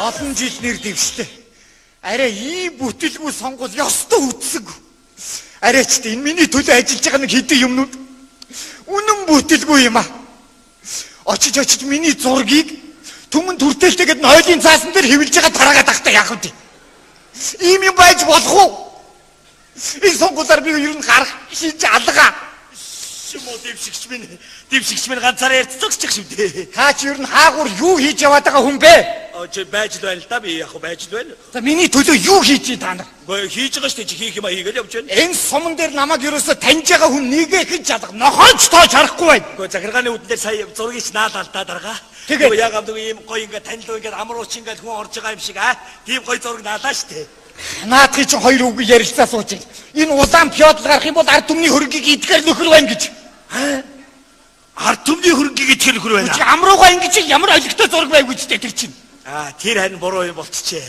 олон жил нэр дэвштэй. Арай ийм бүтэлгүй сонгол ёстой үтсэг. Арай ч энэ миний төлөө ажиллаж байгаа нэг хэдэн юмнууд үнэн бүтэлгүй юм аа. Очиж миний зургийг түмэн түртэлтэйгээд нойлын цаасан дээр хэвлж байгаа тараагаад тахтай яах вэ? Ийм юм байж болох уу? Энэ сонгуулаар би ер нь гарах хийж алгаа. Шимо дэвшигч минь ганцаараа ярьцдаг шүү дээ. Та ч ер нь хаагур юу хийж яваад байгаа хүн бэ? Чи байж л байна л да, би яг байж л байна. За миний төлөө юу хийж та нар? Гэхдээ хийж байгаа шүү дээ, чи хийх юм хийгээл явж байна. Энэ суман дээр намайг ерөөсө таньж байгаа хүн нэгэ хийж чадах нохооч тоож харахгүй байна. Гэхдээ захиргааны үдэн дээр сая зургийг наалал та дарга. Тэгээ яг амдаг ийм гоё ингээд танил ингээд амрууч ингээд хүн орж байгаа юм шиг тийм гоё зураг наалаа шүү дээ. Наадхи чи хоёр үг ярилцаа сууж байна. Энэ улаан пёдл гарах юм бол ард түмний хөрөнгийг идэхээр нөхөр байна гэж. Ард түмний хөрөнгийг идэхээр нөхөр байна. Чи амруугаа ингэж ямар олигтой зураг байв гэж тэр чинь. Тэр харин буруу юм болчихжээ.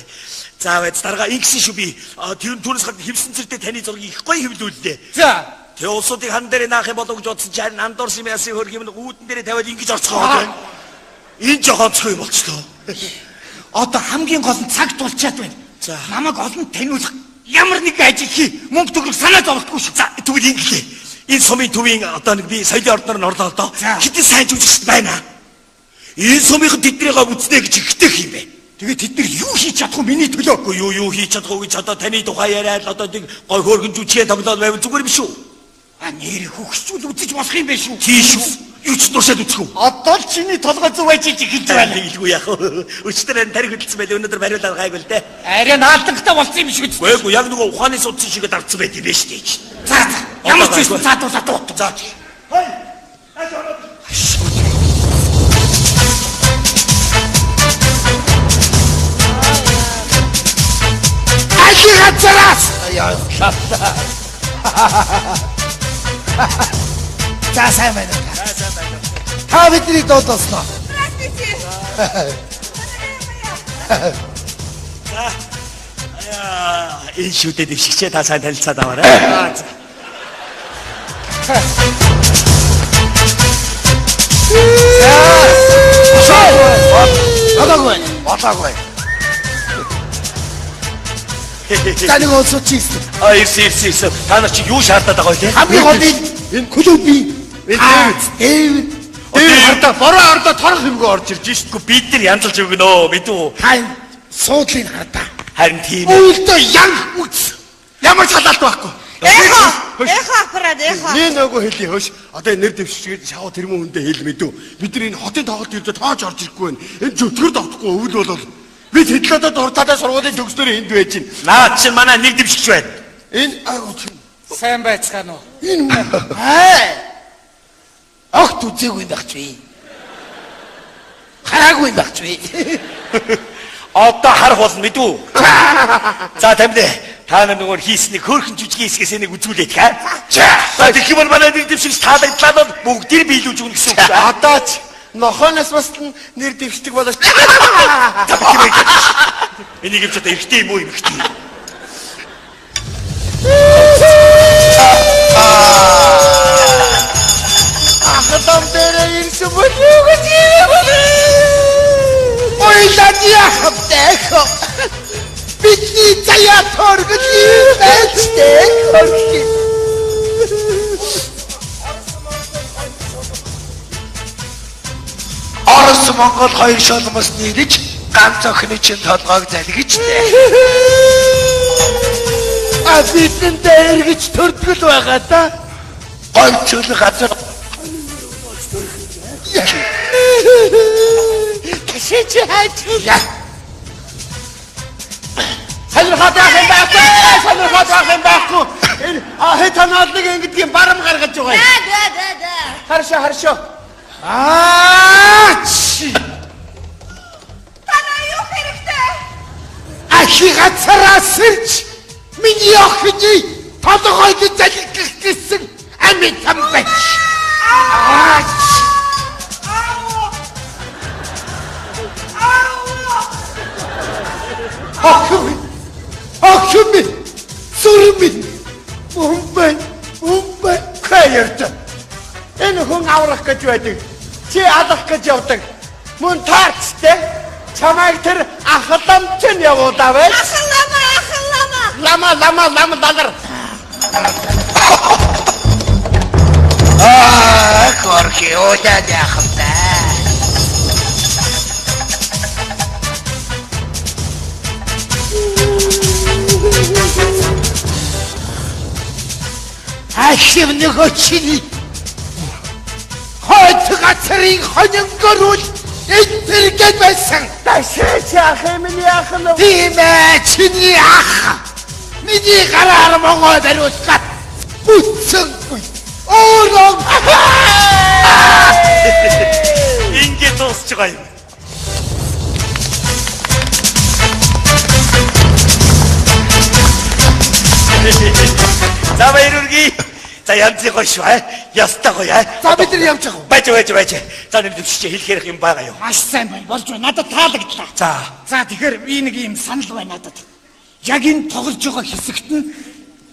За байц дарга ингэсэн шүү би. Тэр түрнс хад хевсэн цэртэй таны зургийг их гоё хэвлүүллээ. За. Тэгээ улсуудыг хан дээр наах юм болов гэж бодсон чи харин андуурс юм ясын хөрг юм үүдэн дээр тавиад ингэж орцгоод байна. Энэ жохоцгүй болчихлоо. Одоо хамгийн гол нь цаг тулчаад байна. За. Намайг олон таниулах ямар нэг ажил хий. Мөнгө төгрөг санаа зовлохгүй шүү. За тэгвэл ингэлээ. Энэ сумын төвийн одоо нэг би соёлын ордноор нь орлоо доо. Хэдэн сайн жүжигчд байна. Энэ сумынхан тэднийгээ үзнэ гэж ихтэй юм бэ. Тэгээ тэд нар юу хийж чадах вэ миний төлөө? Юу хийж чадах вэ гэж одоо таны тухай яриад одоо нэг гой хөөргөн жүжигчээ тоглоод байвал зүгээр юм шүү. Нэр хөгсчүүл үзэж болох юм байх шүү. Тийш үү? Юу ч дуршаад үзэх үү? Одоо л чиний толгой зүг ажиж эхэлж байна. Тэгэлгүй яах вэ? Өчтөр энэ тариг хөдөлсөн байл өнөөдөр бариулаад гайгүй л дээ. Арай наалтантай болсон юм шиг үү? Үгүй яг нөгөө ухааны судсан шигээ дарцсан байт юм биш дээ. За ямар ч юм цаадуулаад дуут. За. Хай. Ачи хацарас. Яа. За сайн байна. Та бидний дуудсан. Энэ шүтээ дэвшигчээ та сайн танилцаад аваарай. Болоогүй. Таны голсоо чист. Ирс. Та нар чи юу шаардаад байгаа вэ? Хамгийн гол энэ клубын Дэвид хардаа бороо ордоо торох юмгүй орж ирж шít. Бид нар янзалж өгнө мэдүү. Хайн суудлын хардаа. Харин тийм. Өлдөө янг үз. Ямар шалалт байхгүй. Эхо аппарат. Нэг нөгөө хэлий хөөш. Одоо нэр дэвшчихгээд шавуу тэрмэн хүндээ хэл мэдүү. Бид нар энэ хотын тоглолт ирдэ тоож орж ирэхгүй байна. Энэ зөвтгөр давтахгүй өвөл болол. Бид хэдлөөдөө дуртадаа сургуулийн төгснөр энд байж гин. Наад чинь манай нэг дэвшигч байна. Энэ агууч. Сайн байцгаана уу? Энэ Огт үзээгүй байх ч вэ? Хараагүй байх ч вэ? Одоо харах болно мэдүү. За тамилаа. Та нөгөө хийсний хөөрхөн жүжигийн хэсгээс нэг үзүүлээд хаа. За тэгэх юм бол манай нэг дэвшигч таалагдлаа бол бүгдийг биелүүлж өгнө гэсэн үг шүү. одоо ч нохооноос бас нэр дэвшдэг болооч. Энийг ч одоо эргэтэй юм уу эргэтэй. Ахтам дээр ирсэн бол юу гэж юм бэ? Ой ладья хавтэх. Бидний заяа торгож байцтэй хөрхи. Орос Монгол хоёр шолмос нийлж ганц охины чинь толгойг залгичтэй. Бидэндээ эргэж төрдгөл байгаа да. Гонцол газар. Тэшээч хаач. Сонирхолтой юм байхгүй. Энэ танаад нэг ингэдэг барам гаргаж байгаа. Да. Харшо. Танаа юу хэрэгтэй? Ахи гацараас сэрч миний охины толгойг залгих гэсэн амьд юм байж. Охин сүрми бомбай каярт. Энэ хүн аврах гэж байдаг. Чи алах гэж явдаг. Мөн таарчтэй. Чамайг тэр ахламч нь явуулаа байж. Ахаллама. Лама далар. Хорхи удаад яах вэ? Ашиг нөгөө чиний хойд гацрын хоньнгорул энтергээд байсан. Ташаач ах миний ах нь. Тийм ээ, чиний ах. Миний гараар могоо бариулгаад бүтсэнгүй. Оороо. Ингээд дуусч байгаа юм. За баярурги. За янзын гоё шүү аа. Ястаа гоё аа. За бид нар явж байгаа. Байж. За нэг дэвшиж хэлэхэрх юм байгаа юу? Маш сайн байна. Болж байна. Надад таалагдлаа. За тэгэхээр би нэг юм санал байна надад. Яг энэ тоглож байгаа хэсэгт нь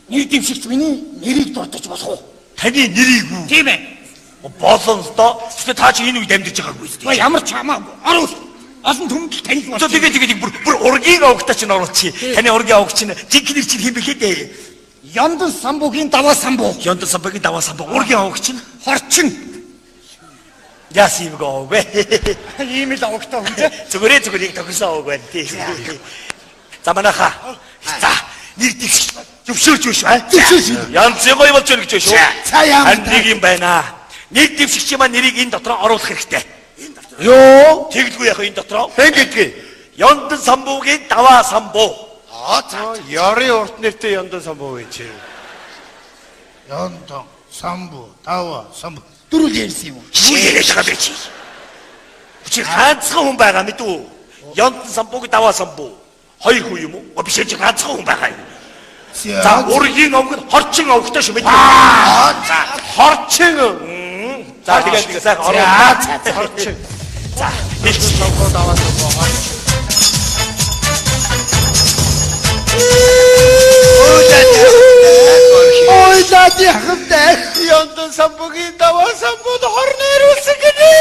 нэр дэвшигч миний нэрийг дуудаж болох уу? Таны нэрийг үү? Тийм ээ. Болон л доо. Тэгвэл та чи энэ үед амьдарч байгаагүй шүү дээ. Ямар ч хамаагүй. Орвол олон түмдэл танил За болж. тэгээд бүр ургийн авгатаа чинь оруулчих. Таны ургийн авгч чинь жинхэнэ чинь хэм бэхээ дээ. Яндан самбуугийн даваа самбуу. Яндан самбагийн даваа самбаа ургийн авгч чинь Хорчин. яс юм гоо вэ? Ийм л авагтаа хүн. Зүгээр тохирсон аваг байна тий. За манаха. За нэр дэвшиж зөвшөөрч шүү аа. Янз гоё болж байна гэж байна шүү. За яа. Харин нэг юм байна. Нэр дэвшигч юм нэрийг энэ дотроо оруулах хэрэгтэй. Йоо. Тэгэлгүй яах энэ дотроо? Хэн гэдгийг? Яндан самбуугийн даваа самбуу. Ёрын урт нэртэй яндан самбуу гэж. Яндан самбуу, даваа самбуу. Дөрүл ярьсан юм уу? Юу яриад байгаа бэ чи? Чи ганцхан хүн байгаа мэд үү? Яндан самбуугийн даваа самбуу. Хоёр хүн юм уу? Биш чи ганцхан хүн байгаа юм. За ургийн овг нь хорчин овгтой шүү мэд. За хорчин. За тэгээд сайхан ороо. За хорчин. За хэлж Самбуу даваа самбуу хорчин. Ой дад яхамтай. Яндан самбуугийн даваа самбууд хорны ирүүлсэн гинэ.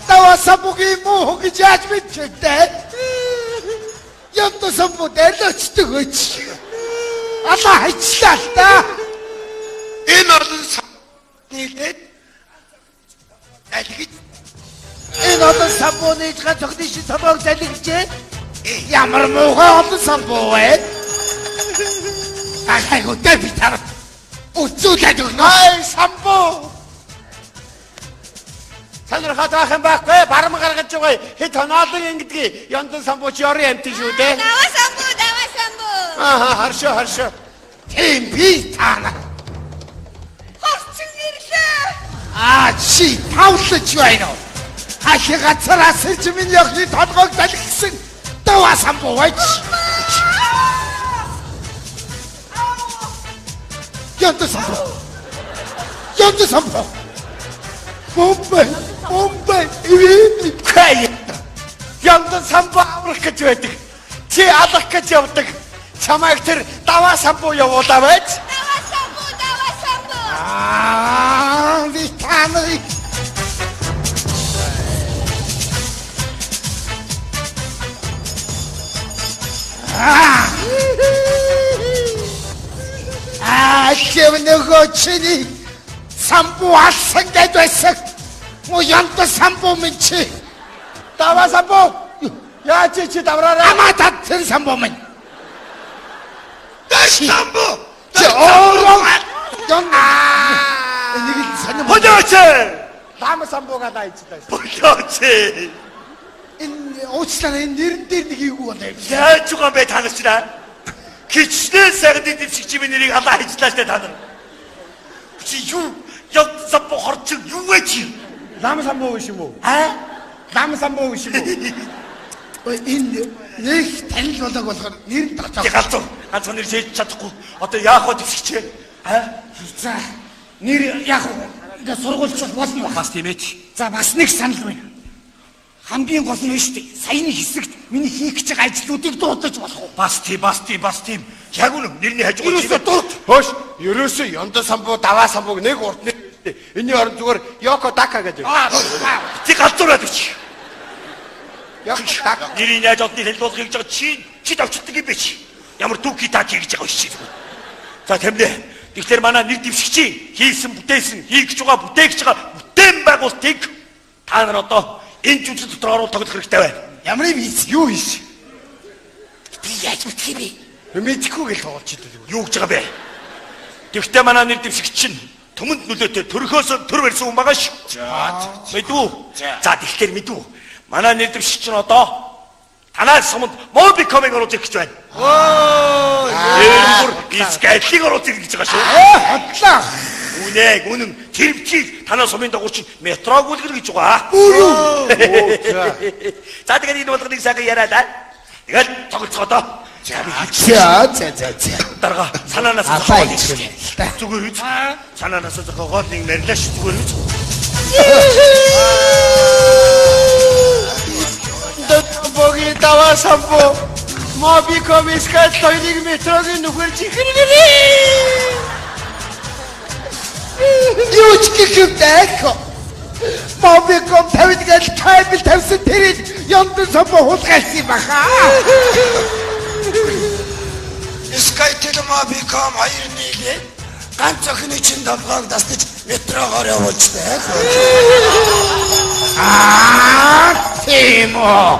Даваа самбуугийн муу гэж яаж мэдчихтэй? Яндан самбуу дэлгэцдэг өч. Алла хайчлаа л да. Энэ олон нийлээд алгид Энэ олон самбууны ганцхан шиг самбууг залгижээ. Ямар муухай олон самбуу вэ? Ахайгуу дэвтар. Уцуулаад өгнө. ай самбуу. Санар хатаах юм байхгүй барам гаргаж байгаа хэд тоноолон ингэдэг яндан самбууч ёрын амтэн шүү дээ. Даваа самбуу. Харшаа. Тийм би таана. Хорчин ирлээ. Чи тавлаж байна уу? Хашиг гацраас ирж миний охины толгойг далгсан даваа самбуу байж. Яндан самбуу. Бомбай. Кай. Яндан самбуу аврах гэж байдаг. Чи алах гэж явдаг. Чамайг тэр даваа самбуу явуулаа байж. Даваа самбуу. Би тааныг. Шив нөгөө чиний самбуу алсан гэж байсан. Муу яндан самбуу минь чи. Даваа самбуу. Яа чи давраарай. Амаа татсан самбуу минь. Самбуу. Оороо. Энийг л санаа. Хожооч. Лам самбуугаа дайцтай. Хожооч. Энэ уучлаарай энэ нэрэн дээр нэг ийгүү болоо юм. Яаж байгаа бэ та нар чинь? Кичнээн сайхан дэвшигч юм нэрийг алаа хийжлаа штэ та нар. Чи юу? Яндан самбуу хорчин юу вэ чи? Лам самбуу биш юм уу? Лам самбуу биш юм уу? Ой энэ нэг танил болоог болохоор нэр нь тогтоох. Ганцхан нэр шийдэж чадахгүй. Одоо яах вэ дэвшигч? За нэр яг ингээ сургуульч болно ба. Бас тийм ээ. За бас нэг санал байна. Хамгийн гол нь шүү дээ. Саяны хэсэгт миний хийх гэж байгаа ажлуудыг дуудаж болох уу? Бас тийм. Яг үнэ нэрний хажуугаар Ерөөсөө дурд. Хөөш, ерөөсөө яндан самбуу, даваа самбууг нэг урт нэр Энэний орон зүгээр Йоко Дака гэж. Ти галзуураад өч. Йоко Дака. Нэрийг яаж одны хэлбэлгэж байгаа чи давчдаг юм бэ чи. Ямар дүүки таки гэж байгаа шүү. За тэмдээ. Тэгэхээр манай нэр дэвшигчийн хийсэн бүтээсэн хийгч байгаа бүтээгч байгаа бүтээн байгуултыг та нар одоо энэ жүжиг дотор оруулах тоглох хэрэгтэй байна. Ямар юм хийс? Юу хийс? Би яаж мэдхий бэ? Мэдхгүй гэл тоглож идэв. Юу гэж байгаа бэ? Тэгвэл манай нэр дэвшигч чинь төмөнд нөлөөтэй төрхөөс төр барьсан хүн байгаа шүү. За. Мэдвүү? За тэгэхээр мэдвүү. Манай нэр дэвшигч чинь одоо танаас сумд Mobicom-ыг оруулах гэж байна. Өөр искэтлиг оруулах гэж байгаа шүү. Хотлоо. Үнэн тэр бичиг танаас сумын дагуур чинь метрог үлгэр гэж байгаа. За тэгээд энэ болгоныг сайхан яриа да. Тэгээд тоглоцоо доо. За. Дарга санаанаас зохиол зүгээр үз. Санаанаас зохиол нэг мэрилаш зүгээр үз. Боги даваа самбо Mobicom искэт 2 метрогийн нүхэр чихэрнэ. Юу ч гэхвээх. Mobicom 50 гэж кабель тавьсан тэрийг ямдан самбо хулгайлсан юм баха. Скайтел Mobicom 2-1 ганц охины чинь толгойг дасгаж метрогоор явуулжтэй. Тийм үү.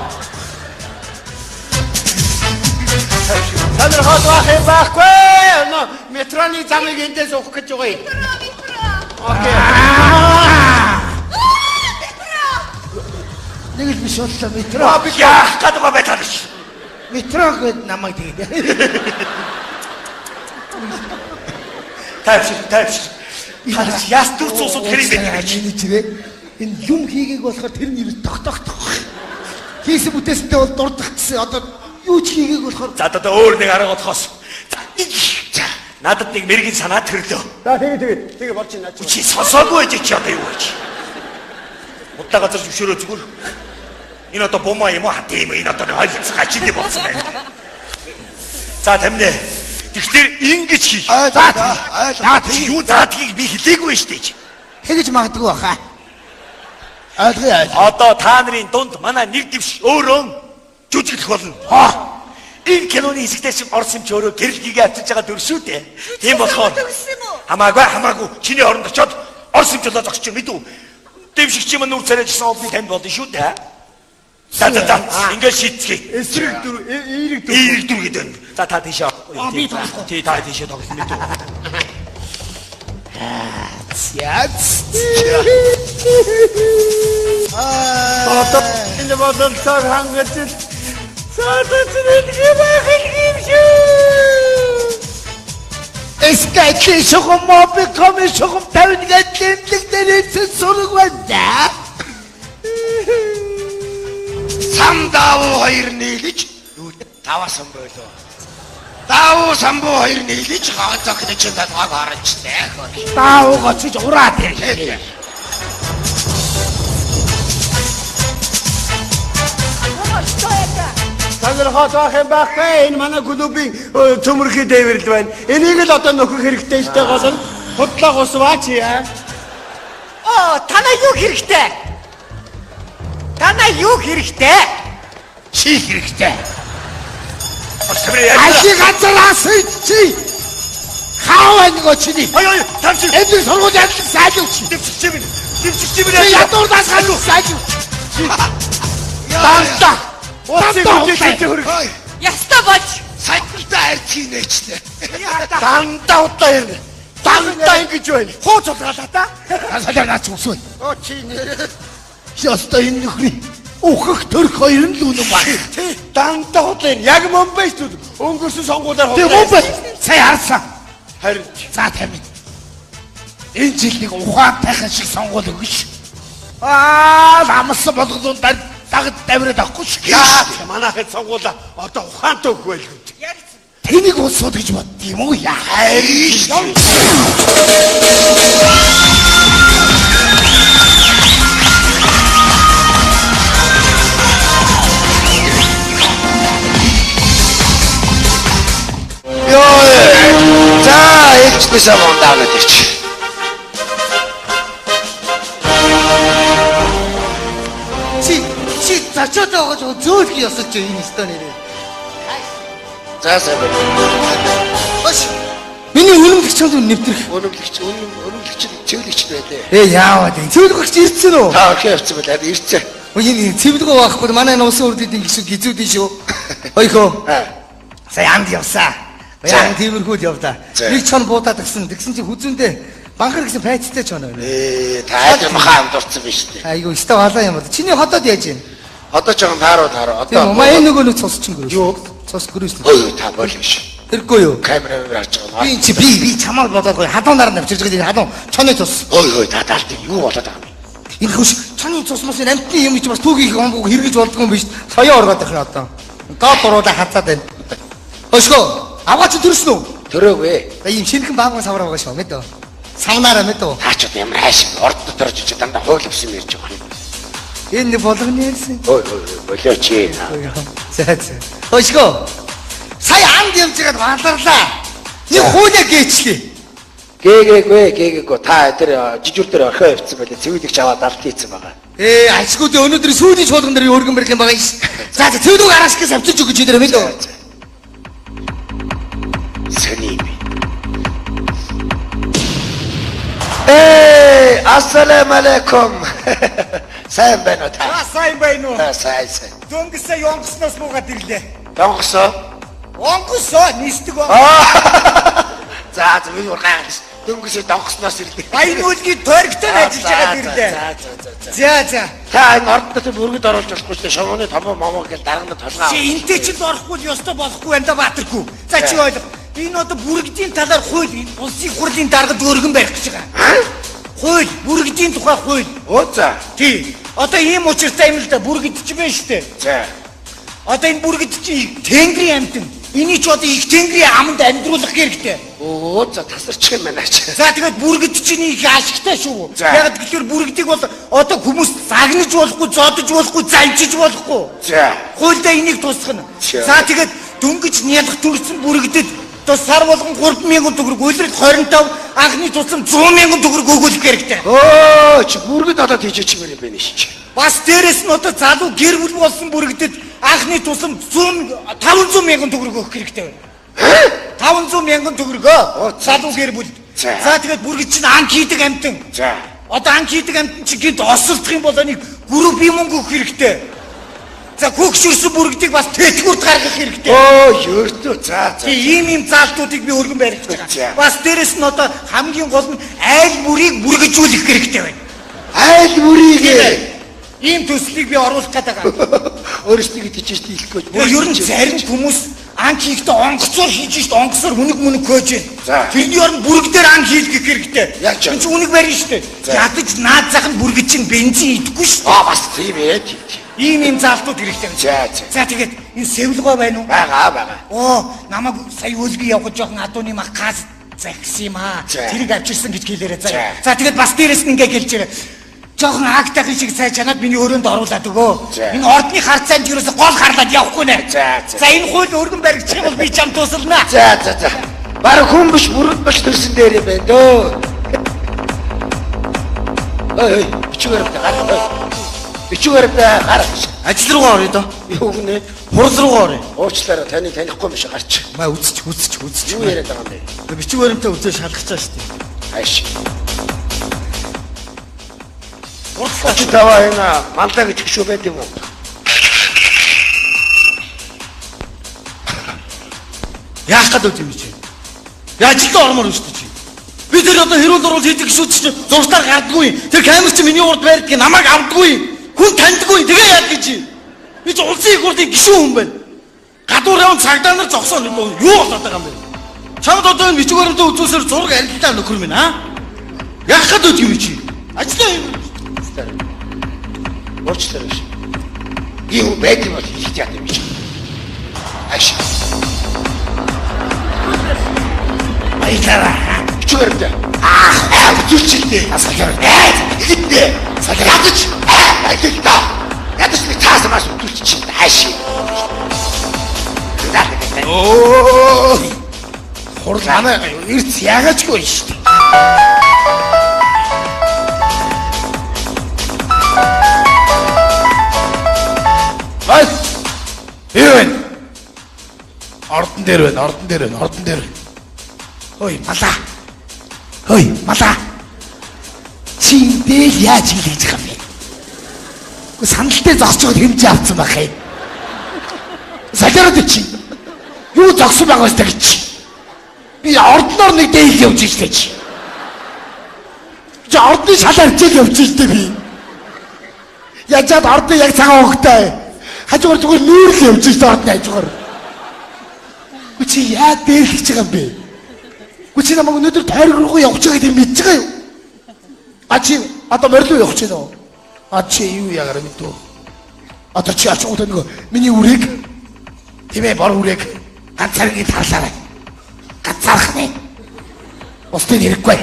Танер хот байхгүй. Метроны замыг эндээс уух гэж байгаа юм. Окей. Нэг л биш боллоо метро. Яах гэдэг вэ тааш? Метро гэд намайг тэгээд. Тавьш. Яас дүр цуусууд хэрэг байдаг гэж. Чирээ. Энэ юм хийгээг болохоор тэр нэр тогтоох. Хийсэн бүтээстэй бол дурдах гэсэн. Одоо юу ч хийгээг болохоор. За одоо өөр нэг арга болохоос. За надад нэг мэргийн санаа төрлөө. За тэгээ болж байна чи. Чи сонсоогүй байж чи одоо юу гэж. Удаа газар зөвшөөрөө зүгээр. Энэ одоо бомаа юм аа тийм энэ одоо хойлцох ачилж болсон байна. За тамнэ. Тэгэхээр ингэж хий. За юу заадгийг би хэлээгүй шүү дээ. тэгэж магадгүй баха. Одоо та нарын дунд манай нэг дэвш өөрөө жүжиглэх болно. Энэ киноны хэсэгтээс орсон ч өөрөө гэрэл хийгээ авчиж байгаа дүр шүү дээ. Тийм болохоор хамаагүй чиний оронд очиод орсон ч болоо зогсчих мэдв. Дэвшигч юм нүр царайжсан олны танд болно шүү дээ. За ингээд шийдчихье. Эерэг дүр гэдэг. За та тийшээ. Тий та тийшээ тоглох мэдв. Яц. Одоо энэ бодол цаг хангаж саадад юм шүү. Эскайч шогом Mobicom шогом 50 гэдэг дэмжлэгтэй сураг байна. Самдав 2-1 гэж тавасан болоо. Давуу самбуу 2-1 гэж ганц охины чинь толгойг орончтэй. Даавууг очиж ураад ирээ. Танер хот ах юм байхгүй. Энэ манай клубын цөмөрхий дэвэрл байна. Энийг л одоо нөхөх хэрэгтэй штэ гол нь худлаа гусваач яа. Танаа юу хэрэгтэй? Чи хэрэгтэй. Ашиг газраас чи. Хаа нөгөө чиний. Тамшиг. Энд сургууль ажиллах сайжууч. Дэвшигч юм Чи ядуурдаас галуу сайжууч. Данта. Яста бач. Сайттай арчи нээчтэй. Данта удаа ирнэ. Данта ингэж байна. Хууц удгаалаа та. Асалаа наач усвэ. Чи нэр. Яста энэ нөхрий. Ухах төрх хоёр нь л үнэн баг. Данта удаа яг Мумбай шүү. Өнгөрсөн сонгуулиар худал. Тэг Мумбай. Сая харсан. Харин За тамин. Энэ жил нэг ухаантайхан шиг сонгуул өгш. Ламсан болгосон дагд давраад авахгүй шүү. яа манайхад сонгуулаа одоо ухаантай өгөх байлгүй. Тэнийг улсууд гэж бодд юм уу яа? За ээж бисаа мондаа гэж. очоод байгаа ч зөөлх ёсож энэ станere. За сайн байна. Ош. Миний үнэмлэгч нь нэвтрэх. Өнөмлөгч цэвлэгч байлээ. Яаваад энэ цэвлэгч ирсэн үү? Та орхи явцсан байлаа ирцээ. Энэ цэвлэгөө байхгүй манай нуусан үрдэдийн гişүүд гизүүдийн шүү. Ойхоо. Сая анд явсаа. Баян тиймэрхүүл явлаа. Нэг чон буудаад гисэн чи хүзүүндээ банхар гэсэн пайцтай чон байна. Та айдэр маха амдурцсан биш үү? Айгу өстө халаа юм бол. Чиний хотод яаж юм? Одоо ч тааруу. Одоо маа энэ нөгөө нэг цус чин гөрөө. Юу? Цус гөрөөс. Ой та бол биш. Тэргүй юу? Камераар харж байгаа. Би чамаар бодоогүй хадуунаар навчирж байгаа хадуун чоны цус. Ой та даалт юу болоод байгаа юм? Энэ хүш чоны цус мос амтны юм гэж бас түүхийг гомбог хэрэгж болдгоо юм биш. Соёо ороод их одоо. Доод дуруудаа хацаад байна. Өшгөө аваач төрсөн үү? Төрөөгүй. Ийм шинхэн баахан савраа байгаа шүү мэдөө. Савнаараа мэдөө. Таачууд ямар хайш орд дотор жиж дандаа хойловсон мэрж байгаа юм. Энэ болгоны хэлсэн. Ой болооч ээ. За. Өшгөө. Сая анд явж байгаад баларлаа. Нэг хууля гээчлээ. Гээгээгүй та тэр жижүүр дээр орхио явцсан байлээ. Цэвэлэгч аваад алт хийцэн байгаа. Ачгууд өнөөдөр сүүлийн чуулган дээр өргөн барих юм байгаа юм. За цэвлэг араашгаас авчиж өгч идэрэ мэдөө. Сэний би. Ассаламу алейкум. Сайн байна уу та? Сайн байна уу? Сайн. Дөнгөсөө ёнгоснос буугаад ирлээ. Донгосоо. Онгосоо нисдэг он. За би ургаас дөнгөсөө донгосноос ирлээ. Баян үлгийн торгтон ажиллаж байгаад ирлээ. За. Та энэ орд дотор бүргэд оруулж болохгүй шүү дээ. Шонгоны томоо момоо гэж дарагна толгоо. Чи энтэй ч л орохгүй ёстой болохгүй байна да Баатаргүй. За чи ойлго. Энэ одоо бүргэдийн талаар хууль улсын хурлын даргад өргөн барих гэж байгаа. Хууль бүргэдийн тухай хууль. За. Тий. Одоо ийм учиртай юм л да бүргэд ч байна шүү дээ. За. Одоо энэ бүргэд чи Тэнгэрийн амьтан. Эний ч одоо их Тэнгэрийн аманд амьдруулах хэрэгтэй. За тасарчих юм байна ч. За тэгээд бүргэд чинь их ашигтай шүү. За. Яг тэгэхээр бүргэдийг бол одоо хүмүүс загнаж болохгүй, зодож болохгүй, занчиж болохгүй. За. Хуульдаа энийг тусгана. За. За тэгээд дөнгөж нялх төрсөн бүргэдэд одоо сар болгон 3,000 төгрөг, улирал 25, анхны тусам 100,000 төгрөг өгүүлэх хэрэгтэй. Чи бүргэд одоо тийжээч юм байна шүү. Бас дээрэс нь одоо залуу гэр бүл болсон бүргэдэд анхны тусам 500,000 төгрөг өгөх хэрэгтэй байна. 500,000 төгрөгөө залуу гэр бүл. За тэгээд бүргэд чинь анх хийдэг амтан. За. Одоо анх хийдэг амтан чинь гинт осолдох юм бол нэг групп юм өгөх хэрэгтэй. За хөгшөрсөн бүргэдийг бас тэтгэврт гаргах хэрэгтэй. Ёртөө. За. Ийм заалтуудыг би өргөн барих гэж За. байгаа. Бас дээрэс нь одоо хамгийн гол нь айл бүрийг бүргэжүүлэх хэрэгтэй байна. Айл бүрийг Ийм төслийг би оруулах гэдэг байгаа. өөрсдөө тийчээс дийлэхгүй. Ер нь зарим хүмүүс анх хийхдээ онгоцоор хийж шít онгоцоор хүнэг хөөж За. байна. Тэрний оронд бүргдээр анх хийлгэх хэрэгтэй. Яг ч. Энэ ч үнэг барина шүү дээ. Ядаж наад зах нь бүргэд чинь бензин идэхгүй шүү дээ. Бас тийм ээ. Ийм заалтууд хэрэгтэй байна. За тэгээд энэ сэвлгөө байна уу? Байгаа. Намайг сая үлги явах жоохон адууны мах газ захисан юм аа. Тэрийг авчирсан гэж хэлээрэй. За тэгээд бас дээрэс нь ингээ гэлж ирээ. Жоохон актахын шиг цай чанаад миний өрөөнд оруулаад өгөө. Энэ ордны харцаанд юуроос гол харлаад явахгүй нэ. За энэ хууль өргөн баригдчих юм бол би чам тусалнаа. За. Бараг хүн биш бүргэд биш төрсөн дээр юм байна дөө. Бичгээр гарах. Ажил руугаа орё доо. Юу гэнэ? Хурал руугаа орё. Уучлаарай таны танихгүй юм шиг гарч. Маа үзчих. Юу яриад байгаа юм бэ? Бичгээрэмтэй үзээ шалгах цааш шүү дээ. Хайш. Очи таваа энэ мандаа гэж шүү байд юм уу? Яах гэдэг юм чи? Ажилдаа ормоор шүү дээ чи. Би тэр одоо хэрүүл орол хийдэг шүү чи зурстаар гардаггүй. Тэр камер чи миний урд байрдаг намайг авдаггүй. Хүн таньдаггүй. Тэгээ яад гэж чи. Би ч улсын их хурлын гишүүн хүн байна. Гадуур явсан цагдаа нар зогсоно юу болоод байгаа юм бэ? Чамд одоо энэ бичгээрэмтэй үзүүлсээр зураг арилтаа нөхөр минь аа? Яах гэдэг юм чи? Ажлаа юм. Уучлаарай биш. Юу байд юм бол хийх яа юм чи. Хайш. Баярлалаа. Чүгэрдэ. Зүчилдэ. Идэ. Сагалаач. Айдэлта. Ядаж нэг цаасан маш үтүүлчих. Хайш. Хурл амаа эрт ягаачгүй шүү дээ. ордон дээр байна, ордон дээр байна, ордон дээр. Ой, малаа. Ой, малаа. Чи дээл яаж хийж байгаа юм бэ? Сандалтай зогсчиход хэмжээ авсан байх юм. Саляраад чи. Юу зогсон байгаа вэ гэж. Би ордноор нэг дээл явж штэ чи. Чи ордны шалаар хичээл явж штэ би. Ячаад ордны яг цагаан хогтой. Хажуугаар зүгээр нүүр л явж штэ ордны хажуугаар. Чи яа дээл хийж байгаа юм бэ? Чи намайг өнөөдөр тойрог руу явж байгааг тийм мэдж байгаа юу? Чи одоо морилуу явах гэж байна уу? Чи юу яагаар мэдв? Одоо чи ач удаа нөгөө миний үрийг тийм бор үрийг ганцаараа тарлаарай. Ганцаарх нэ. Устын хэрэггүй.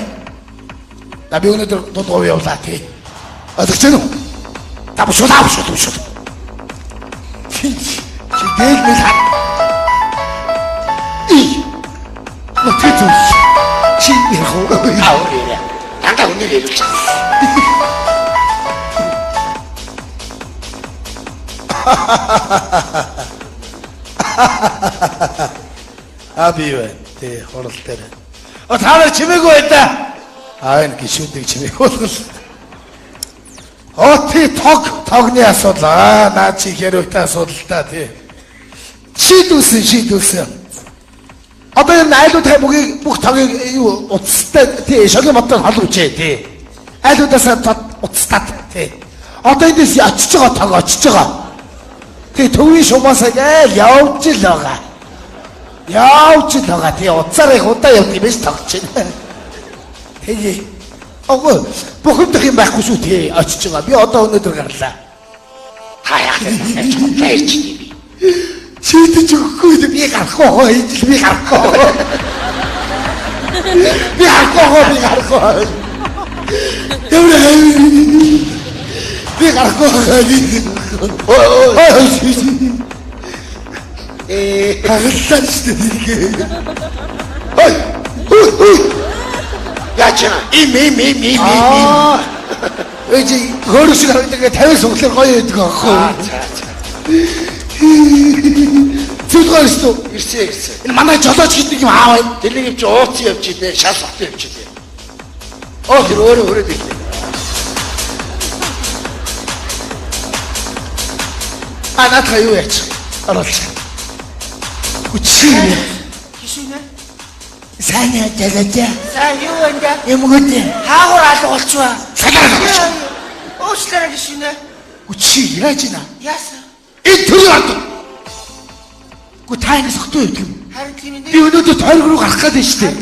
Би өнөөдөр дуудгаа явуулаа тий. Ойлгож байна уу? Тавшуулаа. Чи дээл мэл хаа. Мөтөж. Чи ярих уу? Аурэ. Анда өнөр хэлж. Абивэ тэ хорол дээр. Та нар чимээгүй бай та. Энэ гişүүдэг чимээгүй. Тий тогны асуудал. Наа чи хэрвээ асуудал та тий. Шийдүүлсэн. Одоо энэ айлууд бүгд бүх тогийг юу уцтай тий шогийн мотор халуучээ тий. Айлуудаас уцтаад тий. Одоо эндээс очиж байгаа. Тий төвийн шумаас явж л байгаа. Тий уцаар их удаа явдаг юм биш тогч байна. Тий. Бухимдах юм байхгүй шүү тий очиж байгаа. Би одоо өнөөдөр гарлаа. Хаяах байж би. Шийдэж өгөхгүй би гарахгүй. Би гарахгүй. Яачаа? Ми. Эцэг хөөрөсг харагддаг 50 суглаар гоё байдаг аахгүй. Зүдгээр шүү. Ирсэн. Энэ манай жолооч гэдэг юм аавай. Тэнийг чи ууц явж илээ, шал сот явж илээ. Тэр өөрөө ирлээ. Анатха юу яач? Оролч. Үчи. Гişүнэ. Сайн яажаа. За юу вэ? Юмгууд Хаагур алга болчихваа. цагаар. Уучлаарай гişүнэ. Үчи яаж ийна? Яасан? Энэ төрийн ард. Та ингэ сохтой байдаг юм. Харин тийм Би өнөөдөр тойрог руу гарах гэдэг шүү дээ.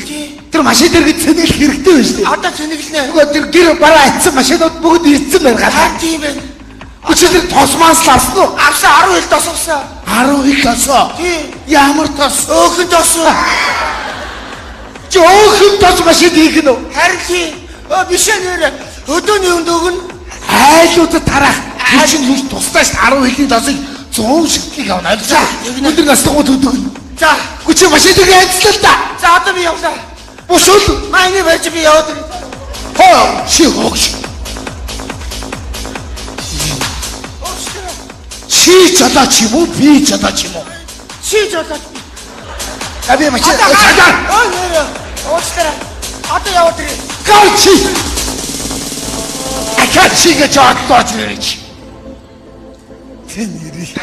Тэр машин дээр гэж цэнэглэх хэрэгтэй байна шүү дээ. Одоо цэнэглэнэ. Нөгөө тэр гэр бараа атсан машинууд бүгд ирсэн байна гадаа. Тийм байна. Үчи тэр тосмаас л авсан уу? Авсан 10 хил тосгосон. 10 хил тосоо. Тийм. Ямар тос? Өөхөн тосоо. Жоохин тос машин хийх нь үү? Харин тийм. Биш нэр. Өдөөний өнд өгнө. Айлуудад тарах. Тэр чинь л тусдаас 10 хилийн тосыг 100 шигтлийг авна. За, өндөр настагууд өдөг. За, Үчи машин дээр ажиллаа л да. за одоо би явлаа. Бушул. Майны байж би яваад. Чи хогш. Чи жолооч юм уу? Би жолооч юм уу? Чи жолооч. Би машин. Нэр. Уучлаарай. Одоо яваад ирээ. Галчи. Акачига жаатлаач нэрч. Тэн нэрий.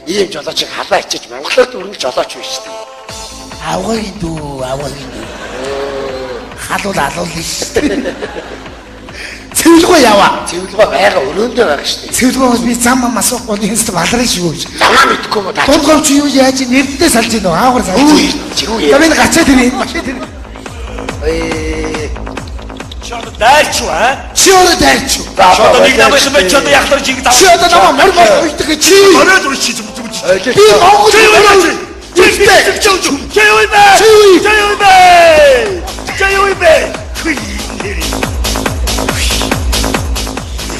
Ийм жолоочийг халаа ичиж Монголоор дөрөнгө жолооч биш шүү дээ. Авгаагийн дүү. Халуул шүү дээ. Цэвэлгүй яваа. Цэвэлгөө байгаа өрөөндөө байгаа шүү дээ. Цэвэлгөөс би зам асуухгүй нэст балрын шүү. Намаа мэдгүй юм да. Дургов чи юу яаж нэрдээ салж гинөө аагаар салж. Чи юу яа? Тамин гачаад ирээ. Машин тэр. Чи одоо дайрч уу аа? Чи өөрөө дайрч уу? Чи одоо нэг намайг юм чи одоо яхлаар чиг Чи одоо намаа мор үйдэг чи. Орой зүр чи зүг. Би Монгол Чи юу вэ?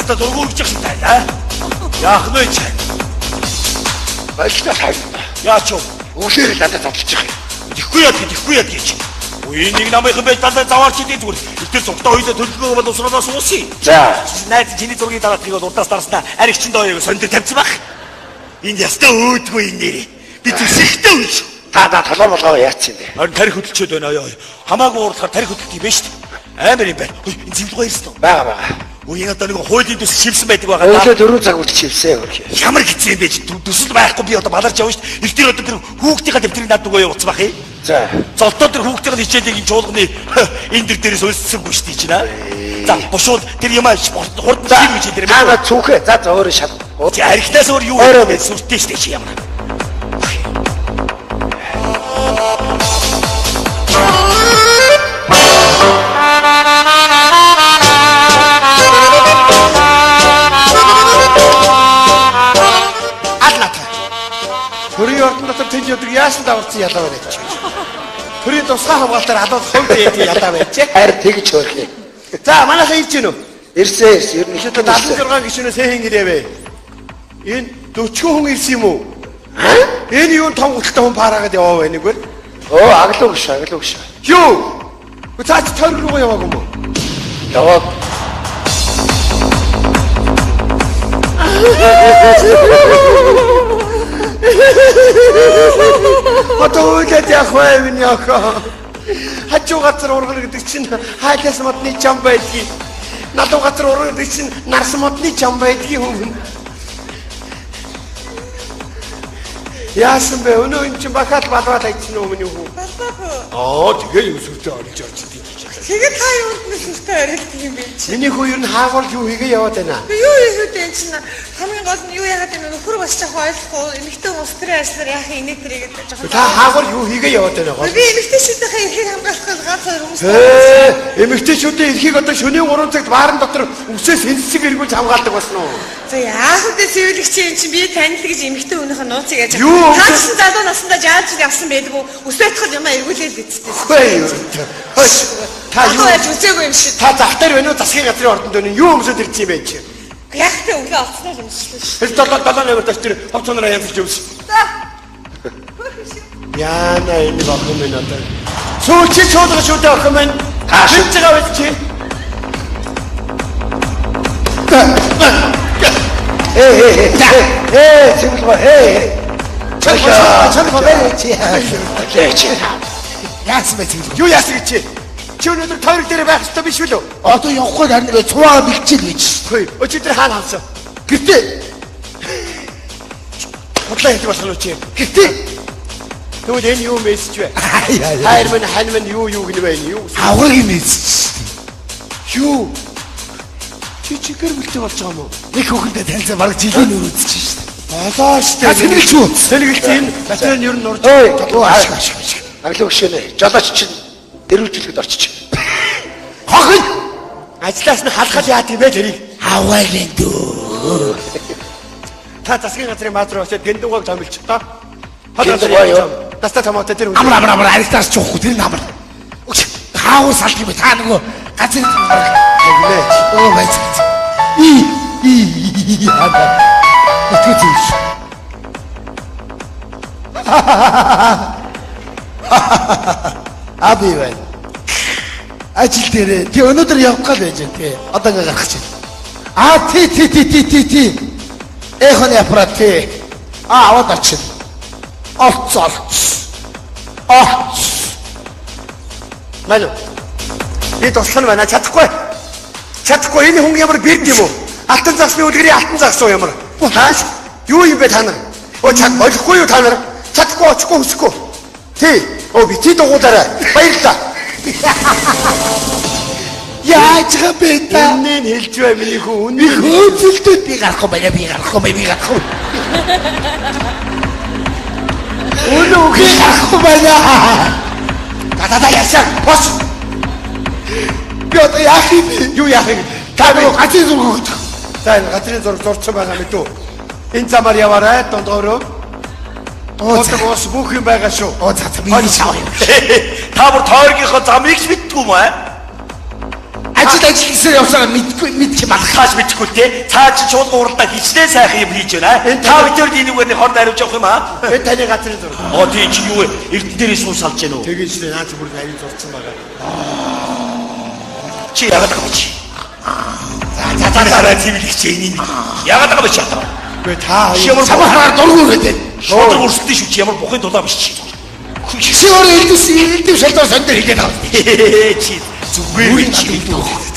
Та дургуурч юм даа. Яах вэ чи? Баялтай сайн. Яач вэ? Өглөөр л надад тоглож байгаа юм. Дихгүй яд гэж. Үе нэг намайхан байж дандаа заваарч идэв зүгээр. Ихтэй цогтой хоёлоо төлөвлөгөө бол усраанаас уусъя. За. Найз чиний зургийг дараад тэгээд урдаас дарснаа ариг чин доо яг сондор тавьсан баг. Энд ястаа өөдгөө энэ нэр. Би зүсэхтэй үе шүү. Та толгой болгоо яац юм бэ? Харин тарих хөдөлчөөд байна ёо. Хамаагүй уурлахаар тарих хөдөлт юм байна шүү дээ. Амар юм байна. Энэ цэвлэгөө ирсэн үү? Бага. Үеийн одоо нэг хуулийн төс шивсэн байдаг байгаа. Өглөө 4 цаг үрч хивсэн өөр. Ямар хэцүү юм бэ чи төсөл байхгүй би одоо баларч явна шүү дээ. Их тэр одоо тэр хүүхдийнхаа дэвтрийг над нөгөө явуулсан бах юм. За. Золтоо тэр хүүхдийн хичээлийг энэ чуулганы энэ дэр дээрээс өлссөнгүй шүү дээ чи наа. За бушууд тэр юм хурд шив гэж тэр юм. Таа цүнхээ. За өөрөө шал. Чи архитаас өөр юу вэ? Сүртэй шүү дээ чи ямар. Төрийн ордон дотор тэнд өдөр яасан даварцсан ялаа байна гэж. Төрийн тусгай хамгаалтаар алууд хувьд яадаг ялаа байж. Харин тэгж хөөрхий. За манайхаа ирж гинөө. Ирсэн. Ер нь Шийдэ 76 гишүүнээс хэн ирээвэ? Энэ 40 хүн ирсэн юм уу? Энэ юу том гуталтай хүн параагаад яваа вэ нэгвэр? Оо аглуу гэж. Юу? Цаач тойр руу яваагүй юм уу? Яваа. Одоо үгээд явах вэ миний охоо? Хажуу газар ургал гэдэг чинь хайлаас модны чам байдгийг. Надуу газар ургал гэдэг чинь нарс модны чам байдгийг өмнө. Яасан бэ? Өнөө эн чинь бахад балбал айцсан уу миний хүү? Тэгээ юу сүртэй оруулж орж идэв. Тэгээд та юунд нь сүртэй орилт юм бэ чи? Миний хүү ер нь хаагуул юу хийгээ яваад байна? Юу хийгээд энэ чинь хамгийн гол нь юу яагаад энэ нөхөр бас ч ойлгохгүй эмэгтэй хүмүүс стресслэр яах юм инээ тэрийг жоохон. Та хаагуул юу хийгээ яваад байна гол? Би эмэгтэйчүүдийн эрхийг хамгаалах ганц хоёр хүмүүс. Эмэгтэйчүүдийн эрхийг одоо шөнийн 3 цагт баарын дотор үсээс хэнцэг эргүүлж хамгаалдаг басна уу? За яах вэ цэвэрлэгч юм чи би танил гэж эмэгтэй хүнийхээ нууцыг яаж Юу? таасан залуу насандаа жааж явсан байдгүй ус байтгал юм эргүүлээд эцтэй. Хөөе. Та юу яаж үзээгүй юм шиг. Та зах дээр байна уу? Засгийн газрын ордонд байна уу? Юу өмсөд ирсэн юм бэ чи? Яг тэ өглөө олцсноо юм шиг. Тэр долоо нэмэр тач тэр хавцуунаараа ямарч явсан. Яна энэ бохом минь одоо. Сүүчи чуулга шүү дээ охин минь. Хинж байгаа байл чи. Цэвлэгөө. Чанга чи. Яасан бэ чи? Юу яасан гэж чи? Чи өнөөдөр тойрог дээр байх хэрэгтэй биш үү? Одоо явахгүй харин цуваа бэлчил гэж. Хөөе, өчигдөр хаана хавсан? Гэртээ. Бодлоо хийх болох нь чи. Гэртээ. Тэгвэл энэ юу мессеж вэ? Хайр минь хань минь юу гэнэ вэ? Юу? Авраг мессеж. Юу? Чи гэр бүлтэй болж байгаа юм уу? Нэг хүүхэндээ танилцаа бараг жилийн нөр үзчихэж шүү дээ. Болоо штэ. Та тэнэлч үү? Тэнэгэлч энэ батрын ер нь нурж. Ой, аглуу гişэнэ. Жолооч чинь дэрвүүлжлэхэд орчих. Хохин. Ажлаас нь халахад яа тийм бэ тэрийг? Аваагийн дөө. Та засгийн газрын баазар очоод гиндугаг томилч та. Гиндугаа юу? Таста томоотой тэр Амар аригтаас чуухгүй тэр намар. Хаавар салт юм та нөгөө газар Нэ. оо байж. Яа. Итгэж. Аби байна. Ажил дээр тий өнөөдөр явах гал байж байна тий. Одоо ингээ гарах чинь. Тий. Эхон аппарат тий. Аваад очих. Олцол. Мало. Би туслах нь байна чадахгүй. Чадахгүй энэ хүн ямар бэрд юм уу? Алтан загсны үлгэрийн алтан загс уу ямар? Хааш? Юу юм бэ та нар? Оо чад болохгүй юу та нар? Чадахгүй очихгүй хүсэхгүй. Тий. Оо би тий дугуулаарай. Баярлалаа. Яаж габэ та? Үнэн хэлж бай миний хүн. Би хөөцөлдөд би гарахгүй байна. Өнөө гарахгүй байна. Та яасан? Бос. Би одоо яах юм бэ? Юу яах юм? Та нөгөө гацын зураг өгдөг. За энэ газрын зураг зурцсан байгаа мэт үү? Энэ замаар яваарай дондоороо. Бос бүх юм байгаа шүү. Оо за би шав юм. Та бүр тойргийнхоо замыг ч мэдтгүй юм аа. Ажил гэсэн явсараа мэдчих юм алах. Хаач мэдхгүй те. Цаа чи чуулган уралдаа хичнээн сайхан юм хийж байна. Та бүдээр дийнүүгээр хорд ариуж явах юм аа. Энэ таны газрын зураг. Оо тий чи юу вэ? Эрдэн дээрээ суу салж гэнэ үү? Тэгээд чинь наач бүр харин зурцсан байгаа. Чи яагаад байгаа чи? За хараа цэвэрлэх чи энийг. Яагаад байгаа бэ чи одоо? Гэ та Ямар самахаар дургуй гэдэг. шодрог өрсөлдөж шүү чи ямар бухын дулаа биш чи. Чи өөрөө элдв шалдаа сондор хэлээд байгаа. Чи зүгээр чи.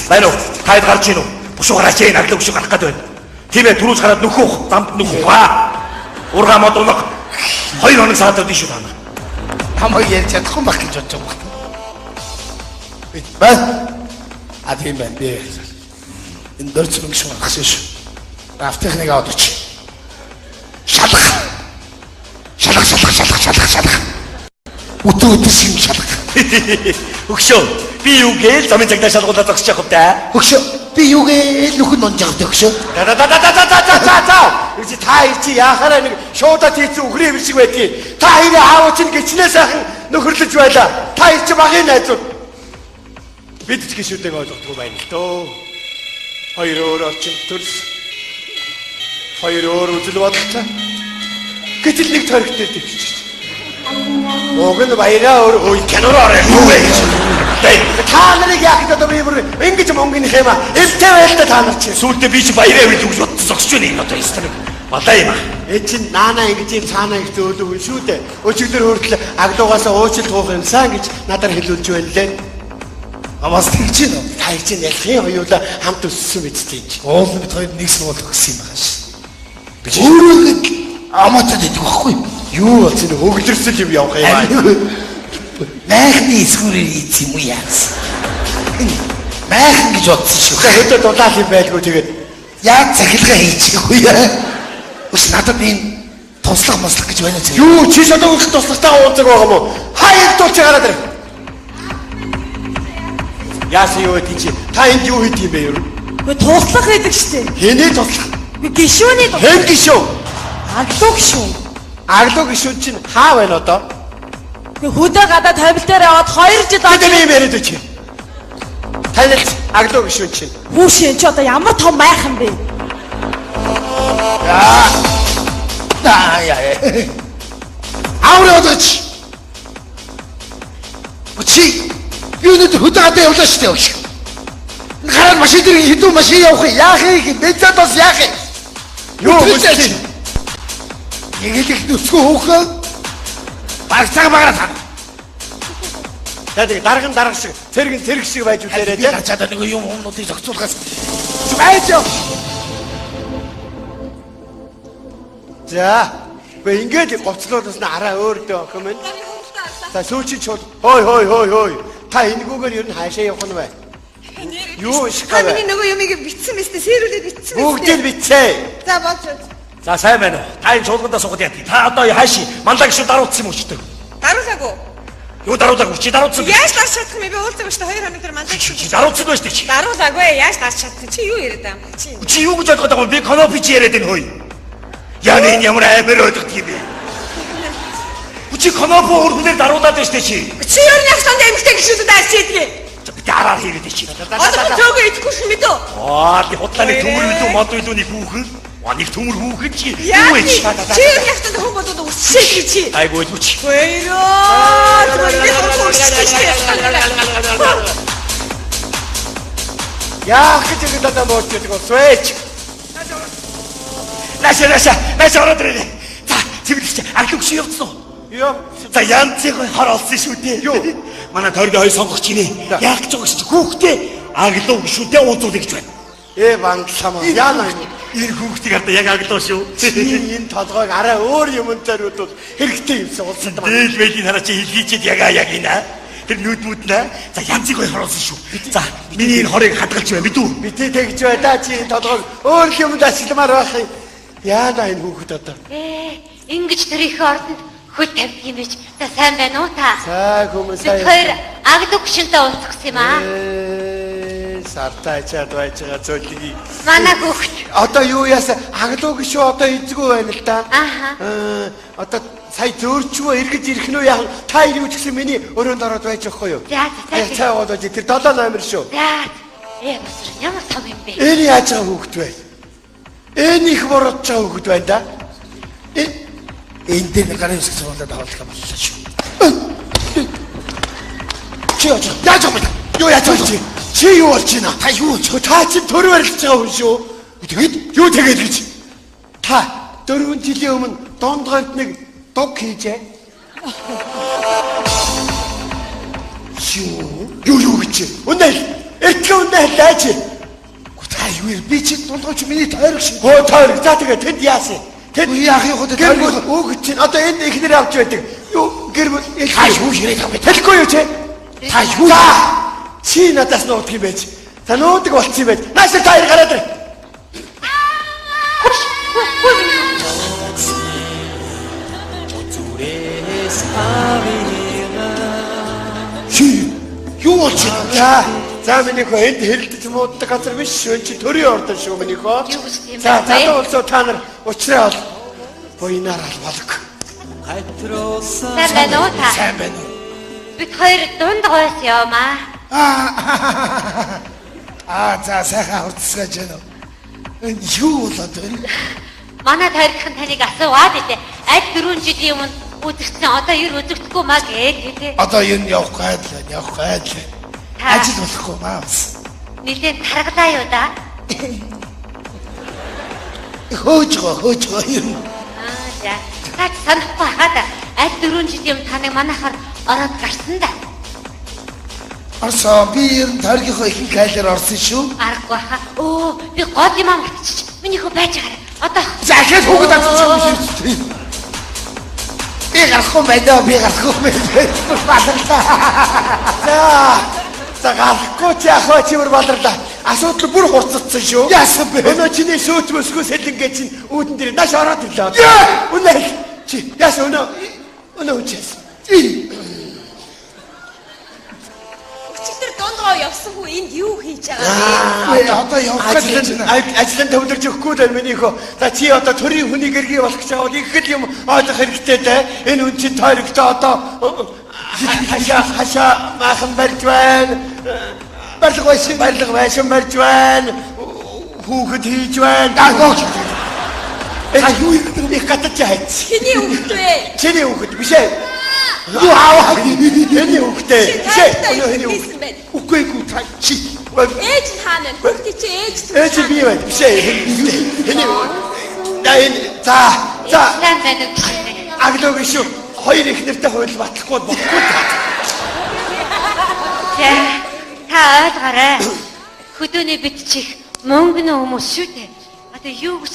Байна уу? Таад гарч ийн үү? Бушуу гараач ээ наглаа бушуу гарах гээд байна. Тийм ээ түрүүс гараад нөхөх, замд нөхөх ба. Ургаа модулах 2 хоног саатаад биш үү та нар. Хамаг ярьж чадахгүй байх гэж бодож байгаа юм. Байна. А тийм байна би. Энэ дөрц мөнгө шүү гаргасан шүү. Автехник аваад чи. Шалах. Өтөө шиг шалах. Өгшөө. Би юу гээл замын цагтаа шалгуулаад зогсож явах та. Өгшөө. Би юу гээл нөхөн нонжаад өгшөө. За. Чи та чи яхаараа нэг шуудаад хийсэн үхрийн юм шиг байдгийг. Та хоёрын аав чинь гिचнээ сайхан нөхөрлөж байла. Та хоёр чи багын найзууд. Бид ч гişүүдээ ойлгохгүй байна л дөө. Хоёр өөр орчин төрс. Хоёр өөр үзэл бодолтой. Гэтэл нэг тойрогтой дэвчиж. Уг нь баяраа өөр кинороо юу вэ? Та нарыг яах гэдэг би бүр ингэж мөнгөний хэмаа. Эвтэй байлаа та нар чи. Сүүлдээ би чи баяраа гэж үгс бодсон зогсож байна энэ одоо историк. Балаа юм аа. Чин наана ингэж юм цаанаа их зөөлөв шүү дээ. Өчигдөр хүртэл агдуугаасаа уучлалт гуйх юмсан гэж надаар хэлүүлж байна лээ. Аваас тэгж гин үү? Та их чинь ялхын хоёулаа хамт өссөн биз дээ. Оол бид хоёр нэг сургууль өгсөн юм байгаа шүү. Өөрөө аматад идэх байхгүй юу? Юу бол чинь хөгжөрсөл юм явах юм аа. Майхны эсгүүрээр ийц юм уу яасан? Майхан гэж бодсон шүү. Хөдөө дулаал юм байлгүй тэгээд яг цахилгаан хийчихгүй яа. Ус надад энэ туслах маслах гэж байна зэ. юу чи шалгуулах туслагтаа уулзаг байгаа юм уу? Хаяг дуулж гараад ир. Яасан юу гэдэг чи? Та энд юу хийд юм бэ юу? Гэ туслах гэдэг штеп. Хэний туслах? Гишүүний туслах. Хэн гişүү? Аглуу гишүүн. Аглуу гişүүд чинь хаа байна одоо? Хөдөө гадаа товл дээр аваад 2 жил Тэд юм яриад чи. Танил аглуу гişүүд чинь. Хүүшин чи одоо ямар том майхан бэ? Авраа одооч. Чи юу нэг хөдөө гадаа явлаа шүү дээ. Гараад машин дээр хэдүү машин явах яах юм? Бензад бас яах юм? Юу гэж Нэг их нүцгөө хөөхөө. Багцаа багараа. тэгээд дарга шиг цэрэг шиг байж үлээрээ Би гачаад нэг юм өмнөдийг зохицуулахаас байж. За. Гэ ингээд гоцлоодос нь араа өөр дөө охин минь. За сүүчи чул. Хой. Та энэгүүгээр ер нь хаашаа явах нь вэ? Юу шиг Та вэ? миний нөгөө юмыг битсэн мэт сэрүүлээд битсэн мэт. Бүгдийг битсээ. За болж. За сайн байна уу? Та энэ чуулгандаа суугаад яа. Та одоо хааши мандаа гişүү даруулсан юм уу ч гэдэг. Даруулаагүй. Юу даруулаагүй чи даруулсан. Яаж дарж чадах юм бэ? Уулзах шүү дээ 2 хоног төр мандаа. Чи даруулсан байж чи. Даруулаагүй. Яаж дарж чадах? Чи юу яриад байгаа юм? Чи. Чи юу гэж ойлгоод байгаа юм? Би конопи чи яриад энэ хөөе. Яа энэ ямар амар өдөрт юм бэ? Чи конопи өөргөнээр даруулаад байна штэ чи. Чи юу нэг танд эмгтэй гişүүд даас чийдгээ. Би араар хийгээд чи. Одоо зөөгөө идэхгүй шүү мэдөө. Би хутлааны төмөр мэдүү мод мэдүү нэг хүүхэн. Нэг төмөр хүүхэн чи. Юу вэ? Чи юу нэг танд хүн бодоод үсчихээ чи. Айгуу чи. Яах гэж гэдэг юм бол тийм switch. Наша ороод ирээ. За, цэвэрлэгч аглууч явцсан уу? Юу? За, янзыг хор олсон шүү дээ. Юу? Манай тойргийн хоёр сонгох чинь яах гэж байгаа чи хүүхдээ аглуу шүү дээ ууцуулъя гэж байна. Банглаа. Яана юм. Энэ хүүхдийг одоо яг аглуу шүү. Энэ толгойг арай өөр юмд зориулвал хэрэгтэй юмсан улсад байна. Дээд байдлын хараа чи хэлгийчээд яг ийна. Тэр нүдмүүд нэ. За, янзыг хор олсон шүү. За, миний энэ хорыг хадгалж байна бидүү. Битээ тэгж байлаа чи энэ толгойг өөр юмд ашигламаар байх юм. Яана энэ хүүхэд одоо. Ингэж төрийнхөө ордонд хөл тавьдаг юм биш. За сайн байна уу та? За хүмүүс Бид хоёр агдаг шинтээ уулзах юм аа. Сартаа чад байж байгаа зөвлөгийг. Манай хүүхд. Одоо юу яасан? Аглуу гişүү одоо эзгүй байна л да. Ааха. Одоо сая зөөрчвөө эргэж ирэх нь яах? Та юу ч гэсэн миний өрөөнд ороод байж байхгүй юу? За. Цай болоод тэр 7 номер шүү. За. Бас ямар том юм бэ? Энэ яаж байгаа хүүхэд вэ? Энэ их бороод байгаа хүүхэд байна да. энэ дээр гарын хэсэг цогцолтой давуулах юм боллоо шүү. Чи яаж байгаа юм? Юу яаж болж чи? Чи юу болж байна? Та юу ч та чи төр барилж байгаа хүн шүү. тэгээд Юу тэгээд гэж? Та 4 жилийн өмнө дундгойд нэг дуг хийжээ. Юу гэж? Үнэ лаач. Та юу вэ? Би чи дундгойч миний тойрог шиг. Хөө тойрог. За тэгээ тэнд яасан? Тэнд яах юм хөө тойрог. Өг чинь одоо энэ ихнэр авч байдаг. Юу гэр бүл Та юу хэрэг юм бэ? Хэлэхгүй юу чи? Та юу? Чи надаас нуудаг юм байж. Та нуудаг болчихсон юм байж. Нааш тойрог гараад ир. Юу болж байна? За миний хөө энд хэрэлдэж мууддаг газар биш шүү. Чи төрийн ордон шүү миний хөө. Юу гэж тийм За бэ? залуу болсоо та нар уучраа бол буйнаар албалг. Сайн байна уу та? сайн байна уу? Бид хоёр дунд гойс явмаа. За сайхан хурцсгаж байна уу? Энэ юу болоод байна? Манай тойрогхон таныг асууад илээ. Аль 4 жилийн өмнө үзэгдсэн одоо юу үзэгдэхгүй маа гээ. Одоо юу явах гайд. Ажил болохгүй маа бас. Нилээн таргалаа юу да? Хөөж гоо юм. За. Та санахгүй хаад аль 4 жилийн өмнө таныг манайхаар ороод гарсан да. Орсон би ер нь тойргийнхоо ихэнх кайлаар орсон шүү. Аргагүй хаа. Оо би гол юм амтчих. Миний хөө байж гараа. Одоо Захиад хүүхэд авчих юм шүү. Би гарахгүй байна. Баларлаа. За гарахгүй чи ахаа чимэр баларлаа. Асуудал бүр хурцсан шүү. Яасан бэ? Өнөө чиний сөөч мөсгөө сэлэнгээ чинь үүдэн дээр нааш ороод ирлээ. Үнэ чи яасан өнөө үчээс. Өчигдөр дундгой явсан хүн энд юу хийж байгаа Одоо явах гэж байна. Ажлын төвлөрж өгөхгүй л миний хөө. За чи одоо төрийн хүний гэргий болох чаавал их хэл юм ойлгох хэрэгтэй дээ. Энэ хүн чинь тойрогтой одоо хашаа махан барьж байна. Барилга байшин барьж байна. Хүүхэд хийж байна. Юу их гадаж хайц. Чиний хүүхэд вэ? Чиний хүүхэд биш ээ. Юу аваа. Эний хүүхдээ. Чи хийсэн байна. Үгүй чи. Ээж нь хаана вэ? Хүүхдээ чи ээж. Ээж би байна. Биш ээ. Эний за сайн байна уу? аглог шүү. Хоёр их нэртэй хууль батлахгүй болохгүй. Та ойлгоорой. Хөдөөний битчих мөнгөний хүмүүс шүү дээ. Одоо юу гэж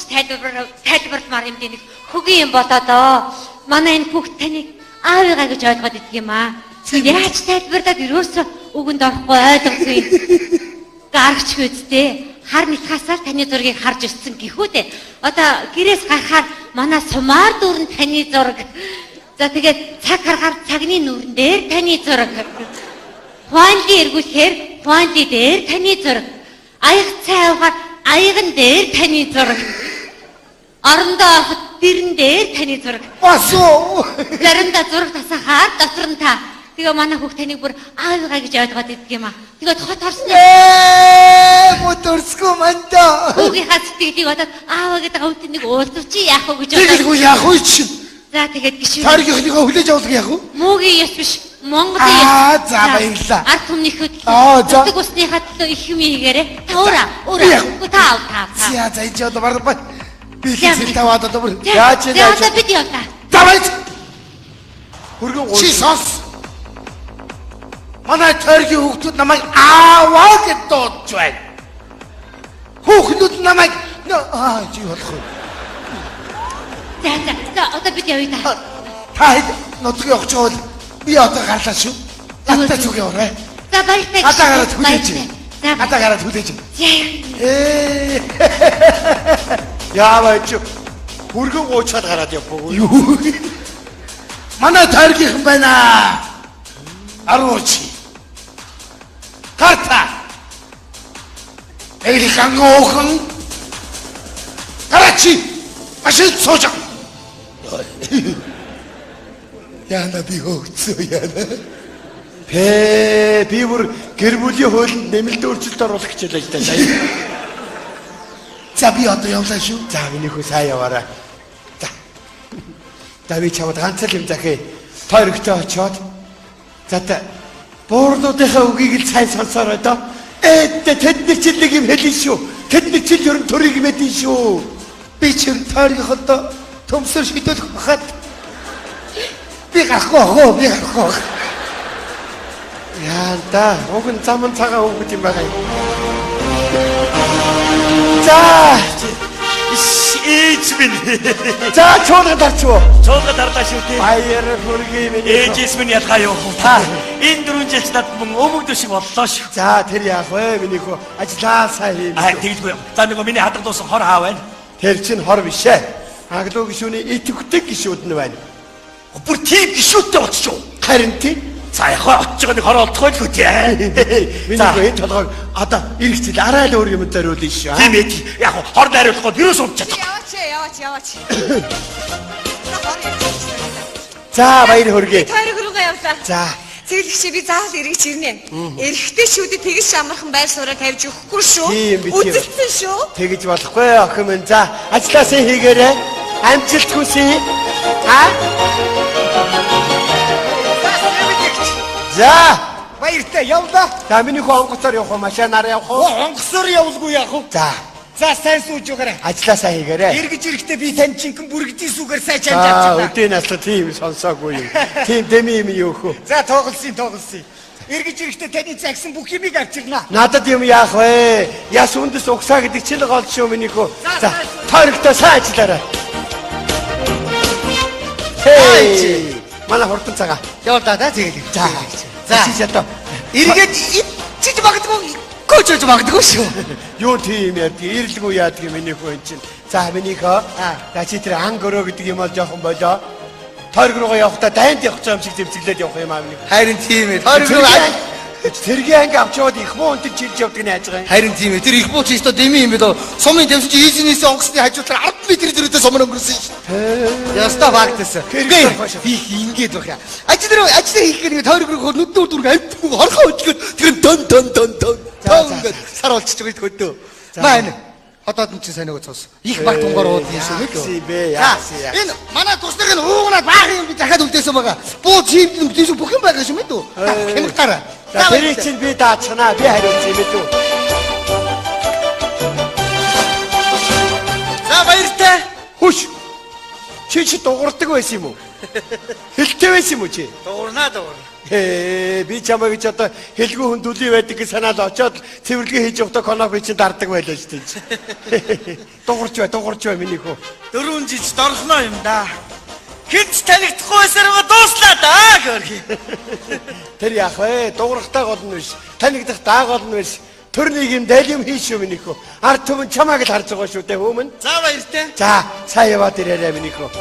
тайлбарламаар юм дээ нэг хөгийн юм болоодоо. Манай энэ хүүхд таныг аавыгаа гэж ойлгоод идэх юм аа. Яаж тайлбарлаад ерөөсөө үгэнд орохгүй ойлгохгүй. Гаргач хөөдтэй. Хар нитхасаар таны зургийг харж өссөн гэхүү дээ. Одоо гэрээс гарахаар манай сумаар дүүрэн таны зураг. За тэгээд цаг харахаар цагны нүүрэн дээр таны зураг. Хуанли эргүүлэхээр хуанли дээр таны зураг. Аяг цай авахаар аяган дээр таны зураг. Орондоо авахд дэрэн дээр таны зураг. Басуу. Заримдаа зураг тасахаар дотор нь та. Тэгээ манай хүүхд таныг бүр аавыгаа гэж ойлгоод идэх юм аа. Тэгээд хот орсны Моторско манда. хүүгийнхаа сэтгэлийг одоо ааваа гэдэг өвд нэг уулзууч яах вэ гэж Тэгэлгүй яах вэ чинь? За тэгээд гişүү. Тойргийнхоо хүлээж авах яах вэ? Муугийн яс биш. Монголын яс. За баярлаа. Ард түмнийхэд. За. Тэг усныхаа төлөө их юм хийгээрэй. Та ураа. Та. За энэ одоо бардаа би хийх таваад одоо бүр. Яаж одоо бид явлаа. За баяр. Хөргөн Чи сонс. Манай тойргийн хүүхдүүд намайг ааваа гэж дуудаж байна. Хүүхдүүд намайг чи болох уу? За одоо бид явъя та. Та ноцгоо явах чавал би одоо гарлаа шүү. Надтай зүг яваарай. За баяртай. Гадаа гараад хүлээж. Гадаа гараад хүлээж. яаваа чи хөргөн уучаад гараад явбгүй. Юу? Манай тойргийнхан байна. Арууч. Карта. Элхангохон. Карачи. Машин сууж. Яна би хөөгцөө яна. Би бүр гэр бүлийн хуулинд нэмэлт өөрчлөлт оруулах гэж байлаа. За би одоо явлаа шүү. За миний хөө сайн яваарай. За би чамд ганц л юм захий. Тойрогтой очоод. За та буурнуудынхаа үгийг л сайн сонсоорой доо. Тэд нар ч нэг юм хэлэн шүү. Тэд нар ч ер нь төрийг мэдэн шүү. Би чинь тойргийнхоо төмсөр шийдэх хахад би гарахгүй би гарахгүй. Яа да, уг нь зам цагаан хөнгөт юм байгаа юм. За, Ээж минь. за чуулга дарчуу. Цоолго дарлаа шүү дээ. Баяр хүргэе миний. Ээжээс минь ялгаа юу. Та энэ 4 жилд над мөн өмөгдөө шиг боллоо шүү. За тэр яах вэ миний хөө ажлаа сайн хийм. Тэгдгүй. За нөгөө миний хатаг дуусан хор хаа байна. Тэр чинь хор биш ээ. Аглуу гişүүний итгэвтэй гişүүд нь байна. Бүр тийм гişүүдтэй болчихоо. Харин тийм. За яхаа очиж байгаа нэг хор олдохой л үү. Миний хөө энэ толгойг одоо ирэх жил арай л өөр юм дариулна шүү. Тийм ээ. Яг хор найруулахгүй юус унтчих. Яваач. За баяр хүргэе. Тойрог руугаа явлаа. За. Цэглэгчээ би заавал эргэж ирнэ. Эрэгтэй шүүдэд тэгж амархан байр сууриа тавьж өгөхгүй шүү. Тийм би тийм. Үзэлцэн шүү. Тэгэж болохгүй охин минь. За ажилласаа хийгээрэй. Амжилт хүсье. За Баяртай явлаа. за миний хөө онгоцоор явах уу машинаар явах уу? Онгоцоор явуулгүй яах вэ? За За сайн сууж өгөөрэй. ажилласаа хийгээрэй. Эргэж ирэхдээ би тань чинхэн бүргэдийн сүгээр сайн чамд Аа авчихлаа. өдөө наслаа тийм сонсоогүй юм. Тийм дэми юм өөх үү? За тоглосон. Эргэж ирэхдээ таны загсан бүх юмыг авчирнаа. Надад юм яах вэ? Яс үндэс угсаа гэдэг чинь гол шүү миний хөө. За тойрогтой сайн ажиллаарай. Хей! Манай хурдан цагаа. Явуулаа да тэгээд. За чи ятаа. Эргээд ичиж магадгүй коочж магадгүй шүү. Юу тийм яадаг, ирлгүй яадаг миний хөө энэ чинь. За миний хөө. За чи тэр ангөрөө гэдэг юм бол жоохон болоо. Тойрог руугаа явахдаа дайнд явах юм шиг зэвцэглээд явах юм аа миний. Харин тийм ээ. Тойрог руу Тэргийн анги авч яваад их муу өнтөг чилж явдаг нь яаж байгаа юм. харин тийм ээ. Тэр их бууч өстө дэми юм бэ дөө. Сумын дэвсэж ийзэнээс онгоцны хажуудлаар 10 м зөрүүтэй сумын өнгөрсөн шүү. Яста фактс. Би ингэж байх яа. Ажил хийх гэх нэг тойрог руу нүднүү дүрг амтгүй хорхоо өчгöd тэр тон гэж сар болчих гэж хөдөө. Маань хотод нь чи сайн нөгөө цус. Их баг тунгар уудын шүү нэг. Яаси бэ, яаси. Энэ манай тусдаг нь уугнаад баах юм би дахиад үлдээсэн байгаа. Буу чимдэн тийш бүх юм байгаа шүү мэд үү. Хэмтараа. За тэрийг чинь би даачнаа. Би хариуцсан юм дүү. За баяртай. Хүш. Чи дуурдаг байсан юм уу? Хэлтэй байсан юм уу чи? Дуурнаа. Би чамайг ч одоо хэлгүй хүндүлийн байдаг гэж санаад очоод цэвэрлэгээ хийж явахдаа коног би чинь дардаг байлаа шүү дээ. Дуурч бай миний хөө. 4 жиж дорхноо юм да. Хинч танигдахгүй байсараа дууслаа да гөрхи. Тэр яах вэ? Дуурахтай гол нь биш. Танигдах даа гол нь биш. Тэр нэг юм дайлим хийшүү миний хөө. Ард түмэн чамайг л харж байгаа шүү дээ хөөмөн. За баяртай. За сайн яваад ирээрэй миний хөө.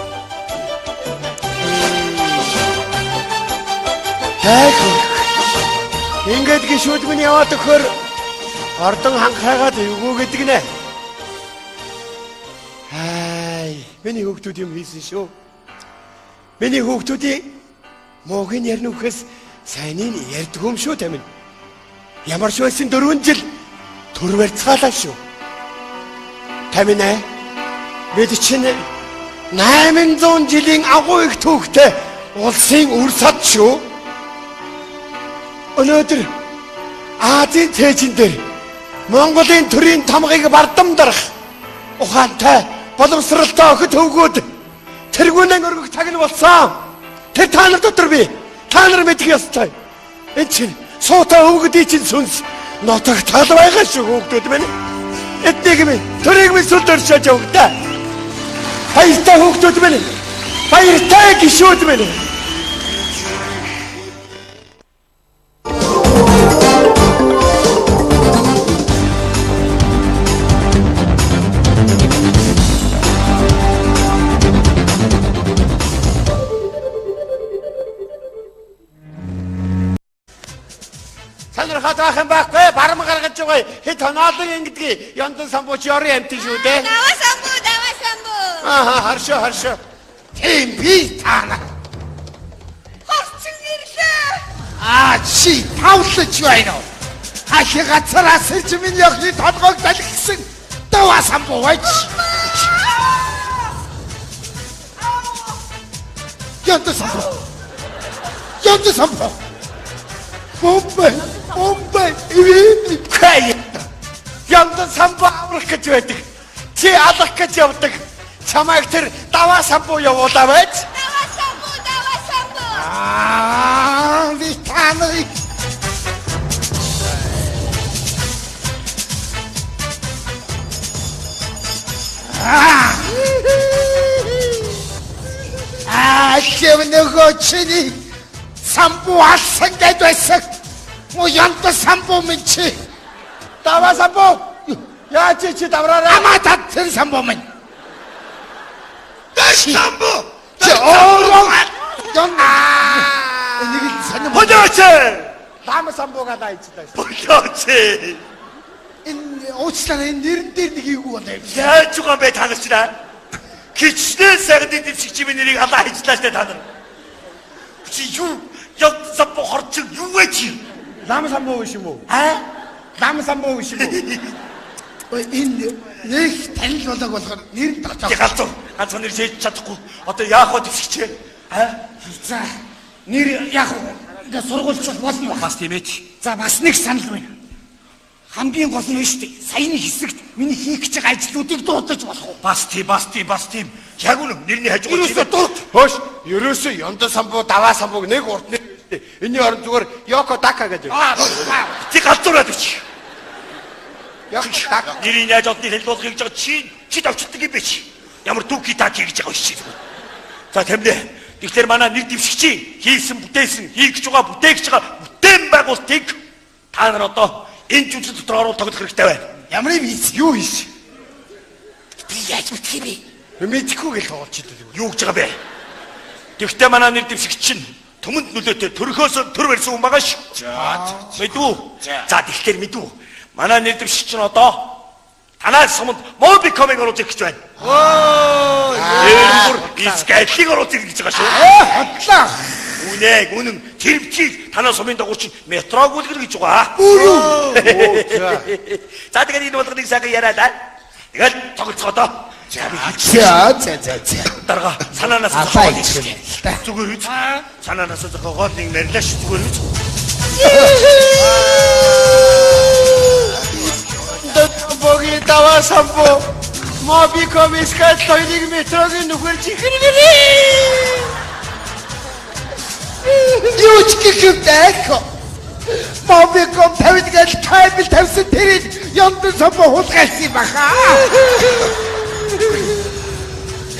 Ингээд гişүүдгүн яваад өгөхөр ордон ханхаагаад эвгүй гэдэг нэ. Миний хүүхдүүд юм хийсэн шүү. Миний хүүхдүүдийн муугийн ярина үхээс сайныг ярьдаг юм шүү тамин. Ямар ч байсан 4 жил төр барьцгаалаа шүү. Тамин ээ. Бид чинь 800 жилийн агуу их түүхтэй улсын үр сад шүү. Өнөөдөр Азийн цээжин дээр Монголын төрийн тамгыг бардамдарах ухаантай боловсралтай охид хөвгүүд тэргүүнэн өргөх цаг нь болсон. Тэр та нар дотор би та нар мэдэх ёстой. Энэ чинь суутай хөвгүүдийн чинь сүнс нотог тал байгаа шүү хөвгүүд минь. Эднийг минь төрийг минь сүлд өршөөж явагдаа. Баяртай хөвгүүд минь. Баяртай гişүүд минь. Хатахан байхгүй барам гаргаж байгаа хэд тоноолон ингэдэг яндан самбууч ёрын амтэн шүү дээ. Даваа самбуу. Харшаа. Тийм би таана. Хорчин ирлээ. Чи тавлаж байна уу? Хахи гацраас ч миний охины толгойг далгсан. Даваа самбуу байж. Яндан самбуу. Бомбай, ивээн. Яндан самбуу аврах гэж байдаг. Чи алах гэж явдаг. Чамайг тэр даваа самбуу явуулаа байж. Даваа самбуу. Би таныг нөгөө чиний самбуу алсан гэж байсан. Муу янта самбуу минь чи. Даваа самбуу. Яаж чи давраарай. Амаа татсан самбуу минь. Самбуу. Оороо. Энийг санаа Болооч. Лам самбуугаа дайцтай. Болооч. энэ уучлаарай энэ нэрэн дээр нэг ийгүү болоо. Яаж байгаа бэ та нар ч наа? Кичнээн сайхан дэвшигч юм нэрийг алаа хийжлаа штэ та нар. Чи юу яг самбуу хорч юу вэ чи? Лам самбуу биш юм уу? Лам самбуу биш юм уу? Энэ нэг танил болоог болохоор нэр тогтоох. Галзуу. Ганцхан нэр хийж чадахгүй. Одоо яах вэ дэвшигч? За нэр яг ингээ сургуульч болно ба. Бас тийм ээ. За бас нэг санал байна. Хамгийн гол нь шүү дээ. Саяны хэсэгт миний хийх гэж байгаа ажлуудыг дуудаж болох уу? Бас тийм. Яг үнэ нэрний хажууд Ерөөсөө дурд. Хөөш, ерөөсөө Ёндо самбуу, даваа самбууг нэг урт нэр дээ. Энийн орон зүгээр Йоко Дака гэж. Ти галзуураад өч. Йоко Дака. Нэрийн яаж одны хэлбэлгэж байгаа чи давчдаг юм бэ чи? Ямар дүүки таки гэж байгаа шүү. За тэмдээ. Тэгэхээр манай нэр дэвшигчийн хийсэн бүтээсэн хийх гэж байгаа бүтээгч байгаа бүтээн байгуултыг та нар одоо энэ жүжиг дотор оруулах тоглох хэрэгтэй байна. Ямар юм хийс? Юу хийс? Би яаж мэдхий бэ? Мэдхгүй гэл тоолч идэв. Юу гэж байгаа бэ? Тэгвэл манай нэр дэвшигч чинь төмөнд нөлөөтэй төрхөөс төр барьсан хүн байгаа шүү. Мэдвүү? За тэгэхээр мэдвүү. Манай нэр дэвшигч чинь одоо танаас сумд Mobicom-ыг оруулах гэж байна. Өөр искайлыг оруулах гэж байгаа шүү. Хотлоо. Үнэн тэрвчийг танаа сумын дагуур чинь метрог үлгэр гэж байгаа. За тэгээд энэ болгоныг сайхан яриа да. Тэгэл тоглоцгоо доо. За. Дарга санаанаас Алаа зохиол юм. зүгээр үз. Санаанаас зохиол нэг мэрилаш зүгээр үз. Боги даваа самбуу. Mobicom искать 2 метрогийн нүхэр чихэрнэ. Юу ч гэхүүтэй. Mobicom 50 гэж кабель тавьсан тэрийг Ёндо самбуу хулгайлсан юм баха.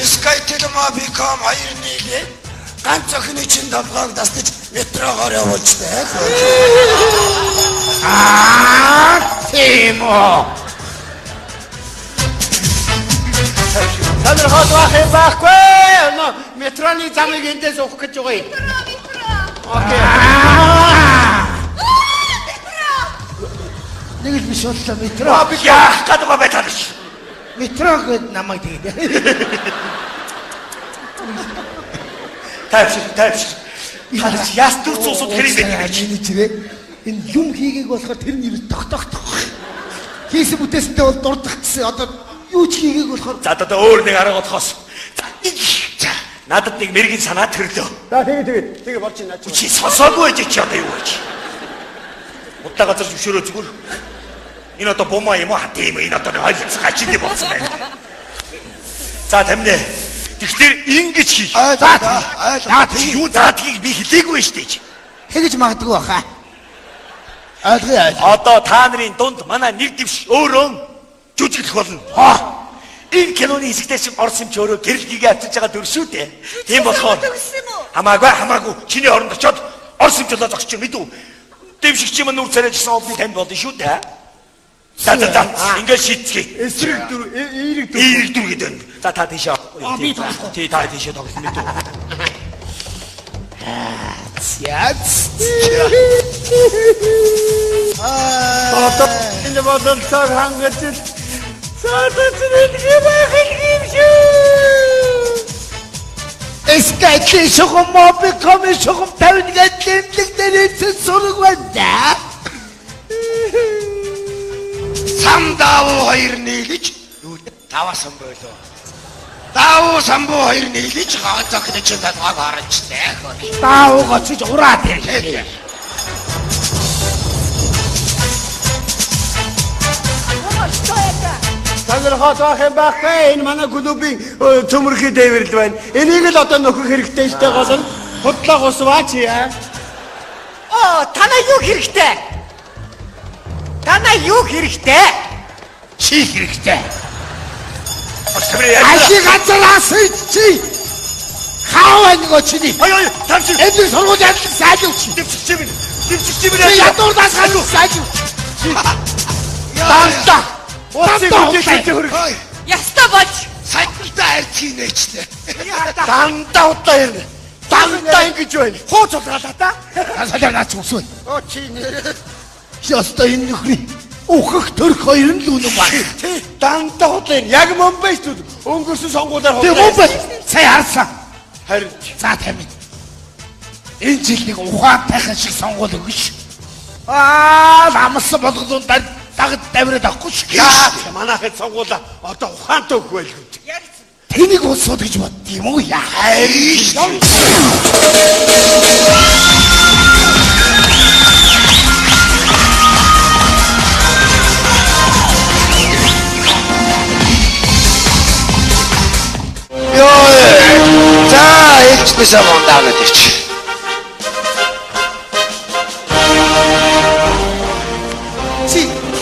Скайтел Mobicom 2-1 ганц охины чинь толгойг дасгаж метрогоор явуулжтэй. Тийм үү. Танер хот вах байхгүй. Метроны замыг эндээс уух гэж байгаа юм. Окей. Нэг л биш боллоо метро. Яах гэдэг бай та нар. Метро гэд намайг тэгээд. Тайвшир. Та нар яс дүр цуусууд хэрэг байдаг гэж. Энэ чирээ энэ юм хийгээг болохоор тэр нэр тогтоох. Хийсэн бүтээстэй бол дурдах гэсэн одоо юу ч хийгээг болохоор За одоо өөр нэг арга бодохоос. За надад нэг мэргийн санаа төрлөө. За тэгээ болж байна. Чи сонсоогүй байж чи одоо юу гэж. Удаа газар зөвшөөрөө зүгээр. Энэ одоо бомаа юм уу хат юм энэ одоо ойлгоцсон ачилий болсон байна. За тамнэ. Тэгэхээр ингэж хий. Юу заадгийг би хэлээгүй шүү дээ. тэгэж магадгүй баха. Ойлгоё. Одоо та нарын дунд манай нэг дэвш өөрөө жүжиглэх болно. Энэ киноны хэсэгтээ шиг орсон юм чи өөрөө гэрэл хийгээ авчиж байгаа дүр шүү дээ. Тийм болохоор хамаагүй чиний оронд очиод орсон юм жолоо зогсчих мэдв. Дэвшигч юм нүр царайжсан ол би танд болно шүү дээ. За ингээд шийдчихье. Эсрэг дүр, эерэг дүр. Эерэг дүр гэдэг байна. За та тийшээ. Тий та тийшээ тоглох мэдв. Яц. Одоо энэ бодолтой хангаж саатацэд гэмэх юм шүү. Эскайч шогом Mobicom шогом 50 гэж тэмдэг дээрээс сураг байна. Самдаавуу 2-1 гэж даваа самбуу болоо. Даавуу самбуу 2-1 гэж ганц охины чинь толгойг харагдчихлаа. Даавууг очиж ураад ирлээ. За Сонирхол байх юм байхгүй. Энэ манай клубын төмөрхий дээвэрлэл байна. Энийг л одоо нөхөх хэрэгтэй штэ гол нь. Худлаа гусваач яа. Танаа юу хэрэгтэй? Танаа юу хэрэгтэй? Чи хэрэгтэй. Ашиг газраас чи. Хаа нөгөө чиний. Ой, тамчи. Эдгээр сургууль ядлаг сайжруулч. Дэмчигчмээр Чи ядуурдаас галуу сайжруулч. Данта. Яста бож. Сайттай арчийн нээчтэй. Дандаа удаа ирнэ. Дандаа ингэж байна. Хууц удраалаа та. Асалаа наач усвэ. Чи нэр. Яста энэ нөхрий. Ухах төрх хоёр нь л үнэн ба. Дандаа удаа ирнэ. Яг Момбай шүү. Өнгөрсөн сонгуулиар Тэг Момбай. Сая харсан. Харин За тамин. Энэ жил нэг ухаантайхан шиг сонгуул өгөш. Намсан болгосон дагд давраад авахгүй ш. яа манайхад сонгуулаа одоо ухаантай өгөх байлгүй. Тэнийг улсууд гэж бод юм уу яа. За ээлжнээсээ мондаад ирч.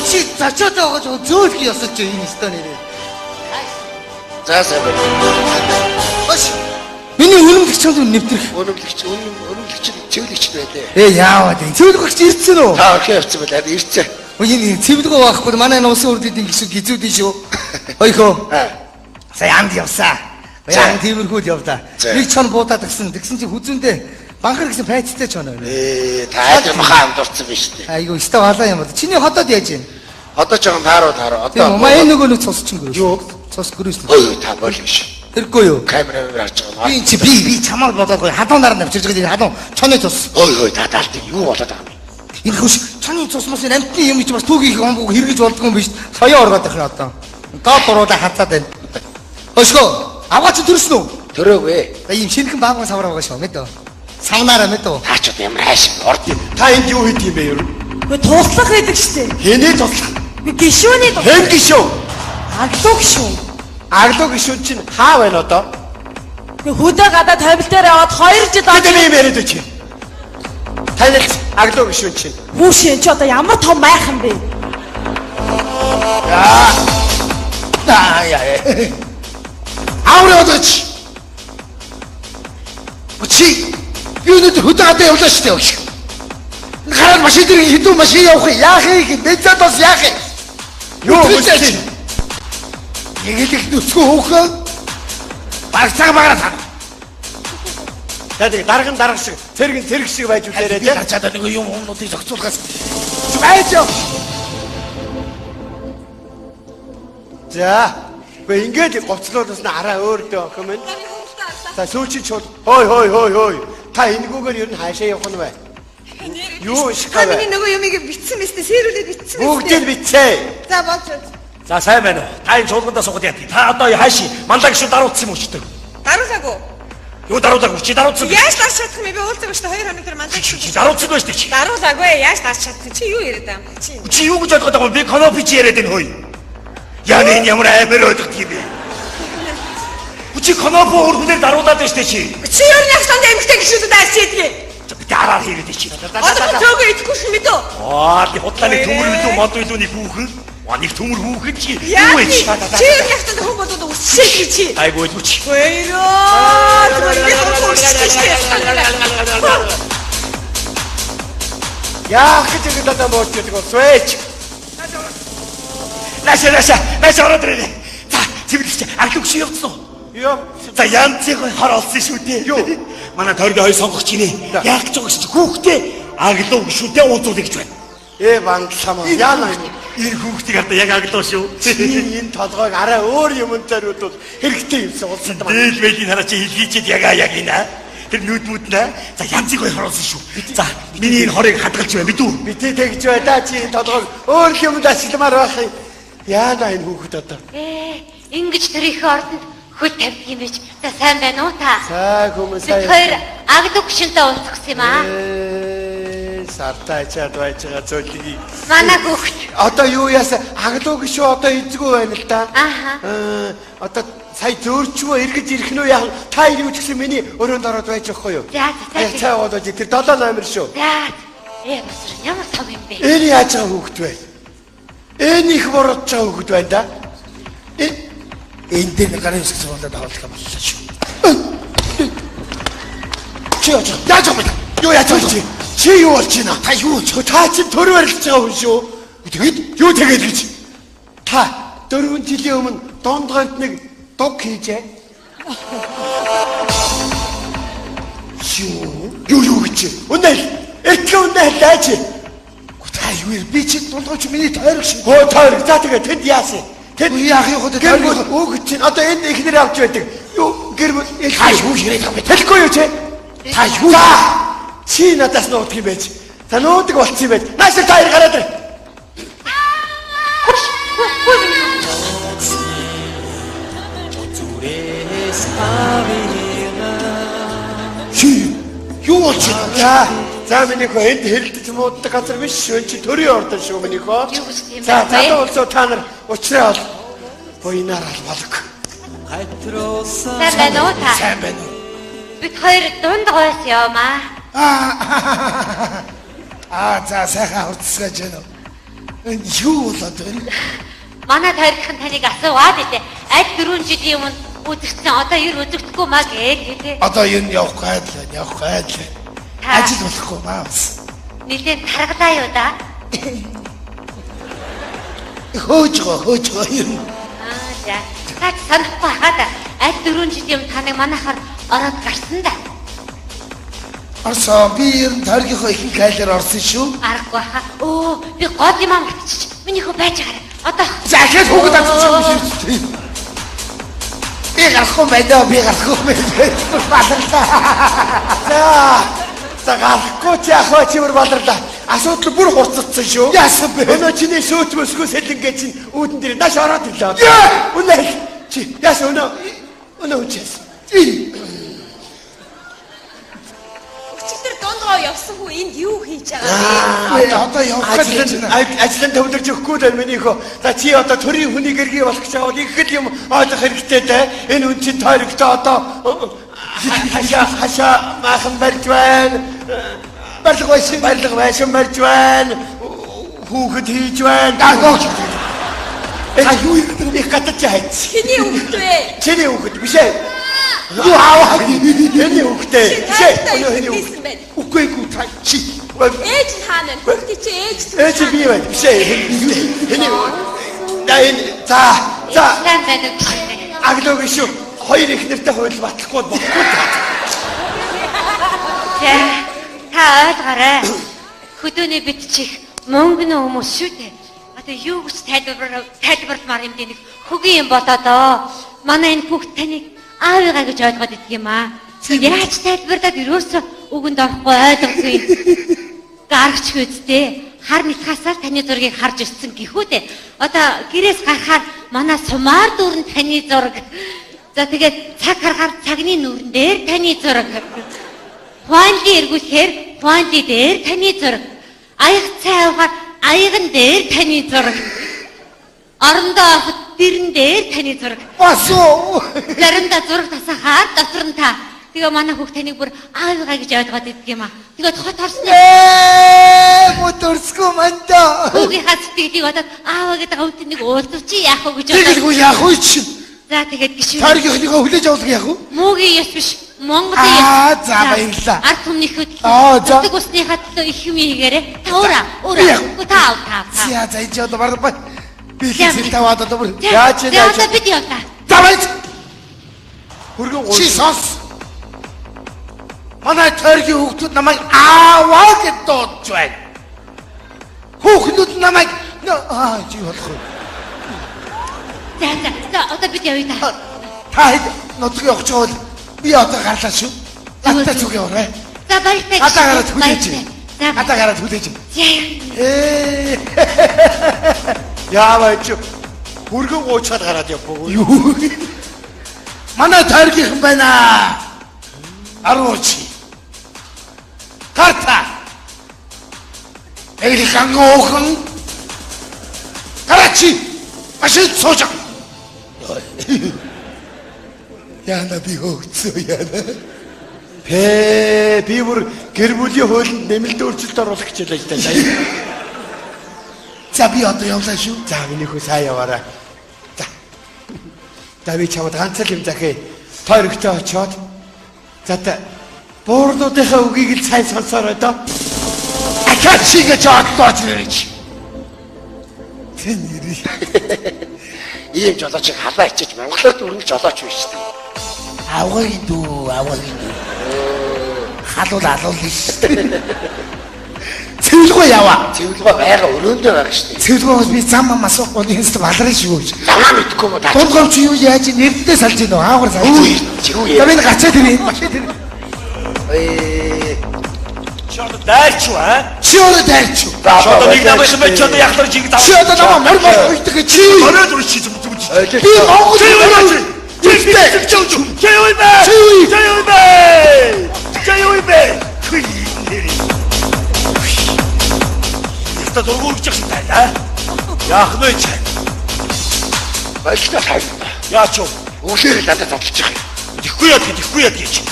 Чи зарчаад байгаа ч зөөлх ёсож энэ стон нэрээ. За сайн байна. Ош. Миний үнэмлэгч чамд нэвтрэх. Өнөглөгч цэвлэгч байлээ. Яаваад энэ цэвлэгч ирсэн үү? Та орхи явцсан байл харин ирцээ. Энэ цэвлэгөө байхгүй манай нуусан үрдийн гişүүд гизүүдийн шүү. Ойхоо. Сая анд явсаа. Баян тиймэрхүүд явлаа. Нэг чон буудаад гисэн чи хүзүндээ банхар гэсэн пайцтай чон байна. Та махаа амдурсан биш үү? Айгу өстө халаа юм бол. Чиний хотод яаж юм? Одоо жоохон тааруу. Тийм маа энэ нөгөө нэг цус чин гөрөөс. Юу? Цус гөрөөс. Ой та бол биш. Тэргүй юу? Камераар харж байгаа. Би чи би чамаар бодоогүй хадуунаар навчирж байгаа хадуун чоны цус. Ой та даалт юу болоод байгаа юм? Энэ хөш чоны цус мос энэ амтны юм гэж бас түүхийг хомбог хэрэгж болдгоо юм биш. Соёо ороод их одоо. Доод дуруулаа хацаад байна. Өшгөө аваач төрсөн үү? Төрөөгүй. Ийм шинхэн баахан савар байгаа шүү мэдөө. Савнаараа мэдөө. Та ч юм хайш орд юм. Та энд юу хийх юм бэ юу? Гэ туслах гэдэг штеп. Хэний туслах? Гишүүний туслах. Хэн гişүү? Аглуу гишүүн. Аглуу гişүүд чинь хаа байна одоо? Гэ хөдөө гадаа тавил дээр аваад 2 жил Тэдний юм яриад өчи. Танил аглуу гişүүд чинь. Хүүшин ч одоо ямар том майхан бэ? Яа. Авраа одооч. Чи юу нэг хөдөөдөө явлаа шүү дээ. Гараад машин дээр хэдэн машин явах юм? Яах юм? Бензад бас яах юм? Юу хийж? Нэг их нүцгөө хөөхөө. Багцаа багаад. Тэгээд дарга шиг, цэрэг шиг байж үлээрээ тийм. Гарчаад нэг юм өмнөдийг зохицуулахаас. Байж. За. Гэхдээ ингээд гоцлоодос нь араа өөр дөө охин минь. За сүүчи чул. Хой. Та энэгүүгээр ер нь хаашаа явах нь вэ? Юу Та миний нөгөө юмыг битсэн мэт сэрүүлээд битсэн мэт. Бүгдийг битсээ. За болж. За сайн байна уу? Та энэ чуулгандаа суугаад яа. Та одоо хааши мандаа гişүүд даруулсан юм уу ч гэдэг. Даруулаагүй. Юу даруулаагүй чи даруулсан. Яаж дарж чадах юм бэ? Уулзах шүү дээ 2 хоног төр мандаа. Чи даруулсан байж чи. Даруулаагүй. Яаж дарж чадах? Чи юу яриад байгаа юм? Чи. Чи юу гэж бодоод байгаа юм? Би конопи чи яриад энэ хөөе. Яа энэ ямар амар өдөрт юм бэ? Чи конопи өргөнээр даруулаад байна штэ чи. Чи юу нэг танд эмгтэй гişүүд даас чийдгээ. Би дараар хийгээд чи. Одоо зөөгөө идэхгүй шүү мэдөө. Die хотлооны төмөр билүү мод билүү нэг хүүхэн. Нэг төмөр хүүхэн чи. Юу вэ? Чи юу нэг танд хүн бодоод үсчихээ чи. Айгуу чи. Яах гэж ингэ даа мод гэдэг усвэч. Наша ороод ирээ. За цэвэрлэгч аглууч явцсан уу? Юу? За янзыг хор олсон шүү дээ. Юу? Манай тойрны хоёр сонгох чинь яах гэж байгаа чи хүүхдээ аглуу шүү дээ ууцуул гэж байна. Бандлама. Яана энэ. Энэ хүүхдийг одоо яг аглуу шүү. Энэ толгойг арай өөр юмд зориулбал хэрэгтэй юмсан улсад байна. Дээд байдлын хараа чи хэлгийчээд яг ийна. Тэр нүдмүүд нэ. За янзыг хоёр хор олсон шүү. За миний энэ хорыг хадгалж байна бидүү. Битээ тэгж байлаа чи энэ толгойг өөр юмд ашигламаар байх юм. Яана энэ хүүхэд одоо. Ингэж тэр их ордонд хөл тавьдаг юм биш. За сайн байна уу та? За хүмүүс Бид хоёр агдаг шинтэй уулзах юм аа. Сартаа чад байж байгаа зөвлөгийг. Манай хүүхд одоо юу яасан аглуу гişүү одоо эзгүй байна л да. Ааха. Одоо сая зөөрчмөө эргэж ирэх нь яах та юу ч гэсэн миний өрөөнд ороод байж байхгүй юу? За Цай болоод тэр 7 номер шүү. За. Босроо ямар том юм бэ? Энэ яаж байгаа хүүхэд вэ? Энэ их бородж байгаа хүүхэд байна да. Энэ дээр гарын хэсэг болоод тавуулах юм боллоо шүү. Чи яаж байгаа юм? Юу яаж болж чи? Чи юу болж байна? Та юу ч та чи төр барилж байгаа хүн шүү. Тэгээд Юу тэгээд гэж? Та 4 жилийн өмнө дондгонд нэг дог хийжээ. Юу гэж? Үнэ лаач. та юу вэ? Би чи дундгойч миний тойрог шиг. Оо тойрог. За тэгээ тэнд яасан? Тэнд яах юм хөө тойрог. Өг чинь одоо энэ ихнэр авч байдаг. Юу гэр бүл Та юу яриад байгаа бэ? Хэлэхгүй юу чи? Та юу? Чи надаас нуудаг юм байж. Та нуудаг болцсон юм байж. Нааш тойрог гараад ир. Чи юу болж байна? За миний хөө энд хэрэлдэж мууддаг газар биш шүү. Чи төрийн ордон шүү миний хөө. Юу гэж тийм За бэ? залуу улсуу та нар уучраа бол буйнаар албалг. Сайн байна уу та? Сайн байна уу? Бид хоёр дунд гойс явмаа. За сайхан хурцсгаж байна уу? Энэ юу болоод байна? Манай тойрогхон таныг асууад идэв. Аль 4 жилийн өмнө үзэгдсэн одоо юу үзэгдэхгүй маа гээ. Одоо юу явах гайд. Ажил болохгүй маа бас. Нилээн таргалаа юу да? Хөөж гоо юм. За. Та санахгүй хаад аль 4 жилийн өмнө таныг манайхаар ороод гарсан да. Орсон би ер нь тойргийнхоо ихэнх кайлаар орсон шүү. Аргагүй хаа. Оо би гол юм амтчих. Миний хөө байж байгаа. Одоо Захиад хүүхэд атчих юм шүү. Би гарахгүй байна. Баларлаа. За гарахгүй чи ахаа чимэр баларлаа. Асуудал бүр хурцсан шүү. Яасан бэ? Өнөө чиний сөөч мөсгөө сэлэнгээ чинь үүдэн дээр нааш ороод ирлээ. Үнэ чи яасан өнөө үчээс. Өчигдөр дундгоо явсан хүн энд юу хийж байгаа вэ? Одоо явах гэж байна. Ажлын төвлөрж өгөхгүй л миний хөө. За чи одоо төрийн хүний гэргий болох гэж байгаа бол их л юм ойлгох хэрэгтэй дээ. Энэ хүн чинь тойрогтой одоо хашаа махан барьж байна. Барилга байшин барьж байна. Хүүхэд хийж байна. Юу юм их гадаж хайц. Чиний хүүхэд вэ? Чиний хүүхэд биш ээ. Юу аваа. Эний хүүхдээ. Өнөө хийсэн байна. Үгүй чи. Ээж нь хаана вэ? Хүүхдээ чи ээж Ээж би байна. Биш ээ. Эний за сайн байна уу? аглог шүү. Хоёр их нэртэй хууль батлахгүй болохгүй. За. Та ойлгоорой. Хөдөөний битчих мөнгөний хүмүүс шүү дээ. Одоо юу гэж тайлбарламаар юм дээ нэг хөгийн юм болоодоо. Манай энэ хүүхд таныг аавыгаа гэж ойлгоод идэх юм аа. Яаж тайлбарлаад ерөөсөө үгэнд орохгүй ойлгохгүй. Гаргач хөөдтэй. Хар нитхасаар таны зургийг харж өссөн гэхүү дээ. Одоо гэрээс гарахаар манай сумаар дүүрэн таны зураг. За тэгээд цаг харахаар цагны нүүрэн дээр таны зураг. Хуанли эргүүлэхээр хуанли дээр таны зураг. Аяг цай авахаар аяган дээр таны зураг. Орондоо авахд дэрэн дээр таны зураг. Басуу. Заримдаа зураг тасахаар дотор нь та. Тэгээ манай хүүхд таныг бүр аавыгаа гэж ойлгоод идэх юм аа. Тэгээд хот орсны Моторско манда. хүүгийнхаа сэтгэлийг бодоод ааваа гэдэг өвд нэг уулзууч яах вэ гэж Тэгэлгүй яах вэ чи? За тэгээд гişүү. Тойргийнхоо хүлээж авах яах вэ? Муугийн ёс биш. Монголын ёс. За баярлаа. Ард түмнийхэд За. Өдөг усныхаа төлөө их юм хийгээрэй. Та ураа. Та. За энэ одоо бардаа би хийх таваад одоо бүр. Яаж За яаж одоо бид явлаа. За байж. хөргөн Чи сонс. Манай тойргийн хүүхдүүд намайг ааваа гэж дуудаж байна. Хүүхдүүд намайг чи болох уу? За одоо бид явъя та. Та ноцгоо явах чавал би одоо гарлаа шүү. Надтай зүг яваарай. За баяртай. Гадаа гараад хүлээж. За Гадаа гараад хүлээж. яаваа чи хөргөн уучаад гараад явбгүй. Юу? Манай тойргийнхан байна. Арууч. Карта. Эйлгэн оохон Гараач. Машин сууж. Яна би хөөгцөө яна. Би бүр гэр бүлийн хуулинд нэмэлт өөрчлөлт оруулах гэж ажиллаж байна. За би одоо явлаа шүү. За миний хүү сайн яваарай. За би чамд ганц л юм захий. Тойрогтой очоод. За та буурнуудынхаа үгийг л сайн сонсоорой доо. Ахаа чигээ жаадлооч нэрч. Тэн нэрий. Ийм жолоочийг халаа ичиж Монголоор дүрнэж жолооч биш шүү дээ. Аваагийн дүү. Халуул алуулна шүү. Цэвэлгүй яваа. Цэвэлгөө байга өрөөндөө байгаа шүү дээ. Цэвэлгөөс би зам асуухгүй нэст балрын шүү. Намаа мэдгүй мө таа. Дундгой чи юу яаж нэрдээ салж ийн нөө аагаар салж. Юу За би гацаа тэр машин тэр. Чод дайч уу аа? Чи өөрөө дайрч. Чод нэг намайг хэмээн чод яхлаар жиг тав. Чи одоо намаа мөр уйдаг чи. Орой дүр чи зүг. Би Монгол Та дургуурч чинь таа. Яах вэ чи? Баялтай сайн. Яач вэ? Өглөөр надад зодолж байгаа. Тэгэхгүй яа гэж.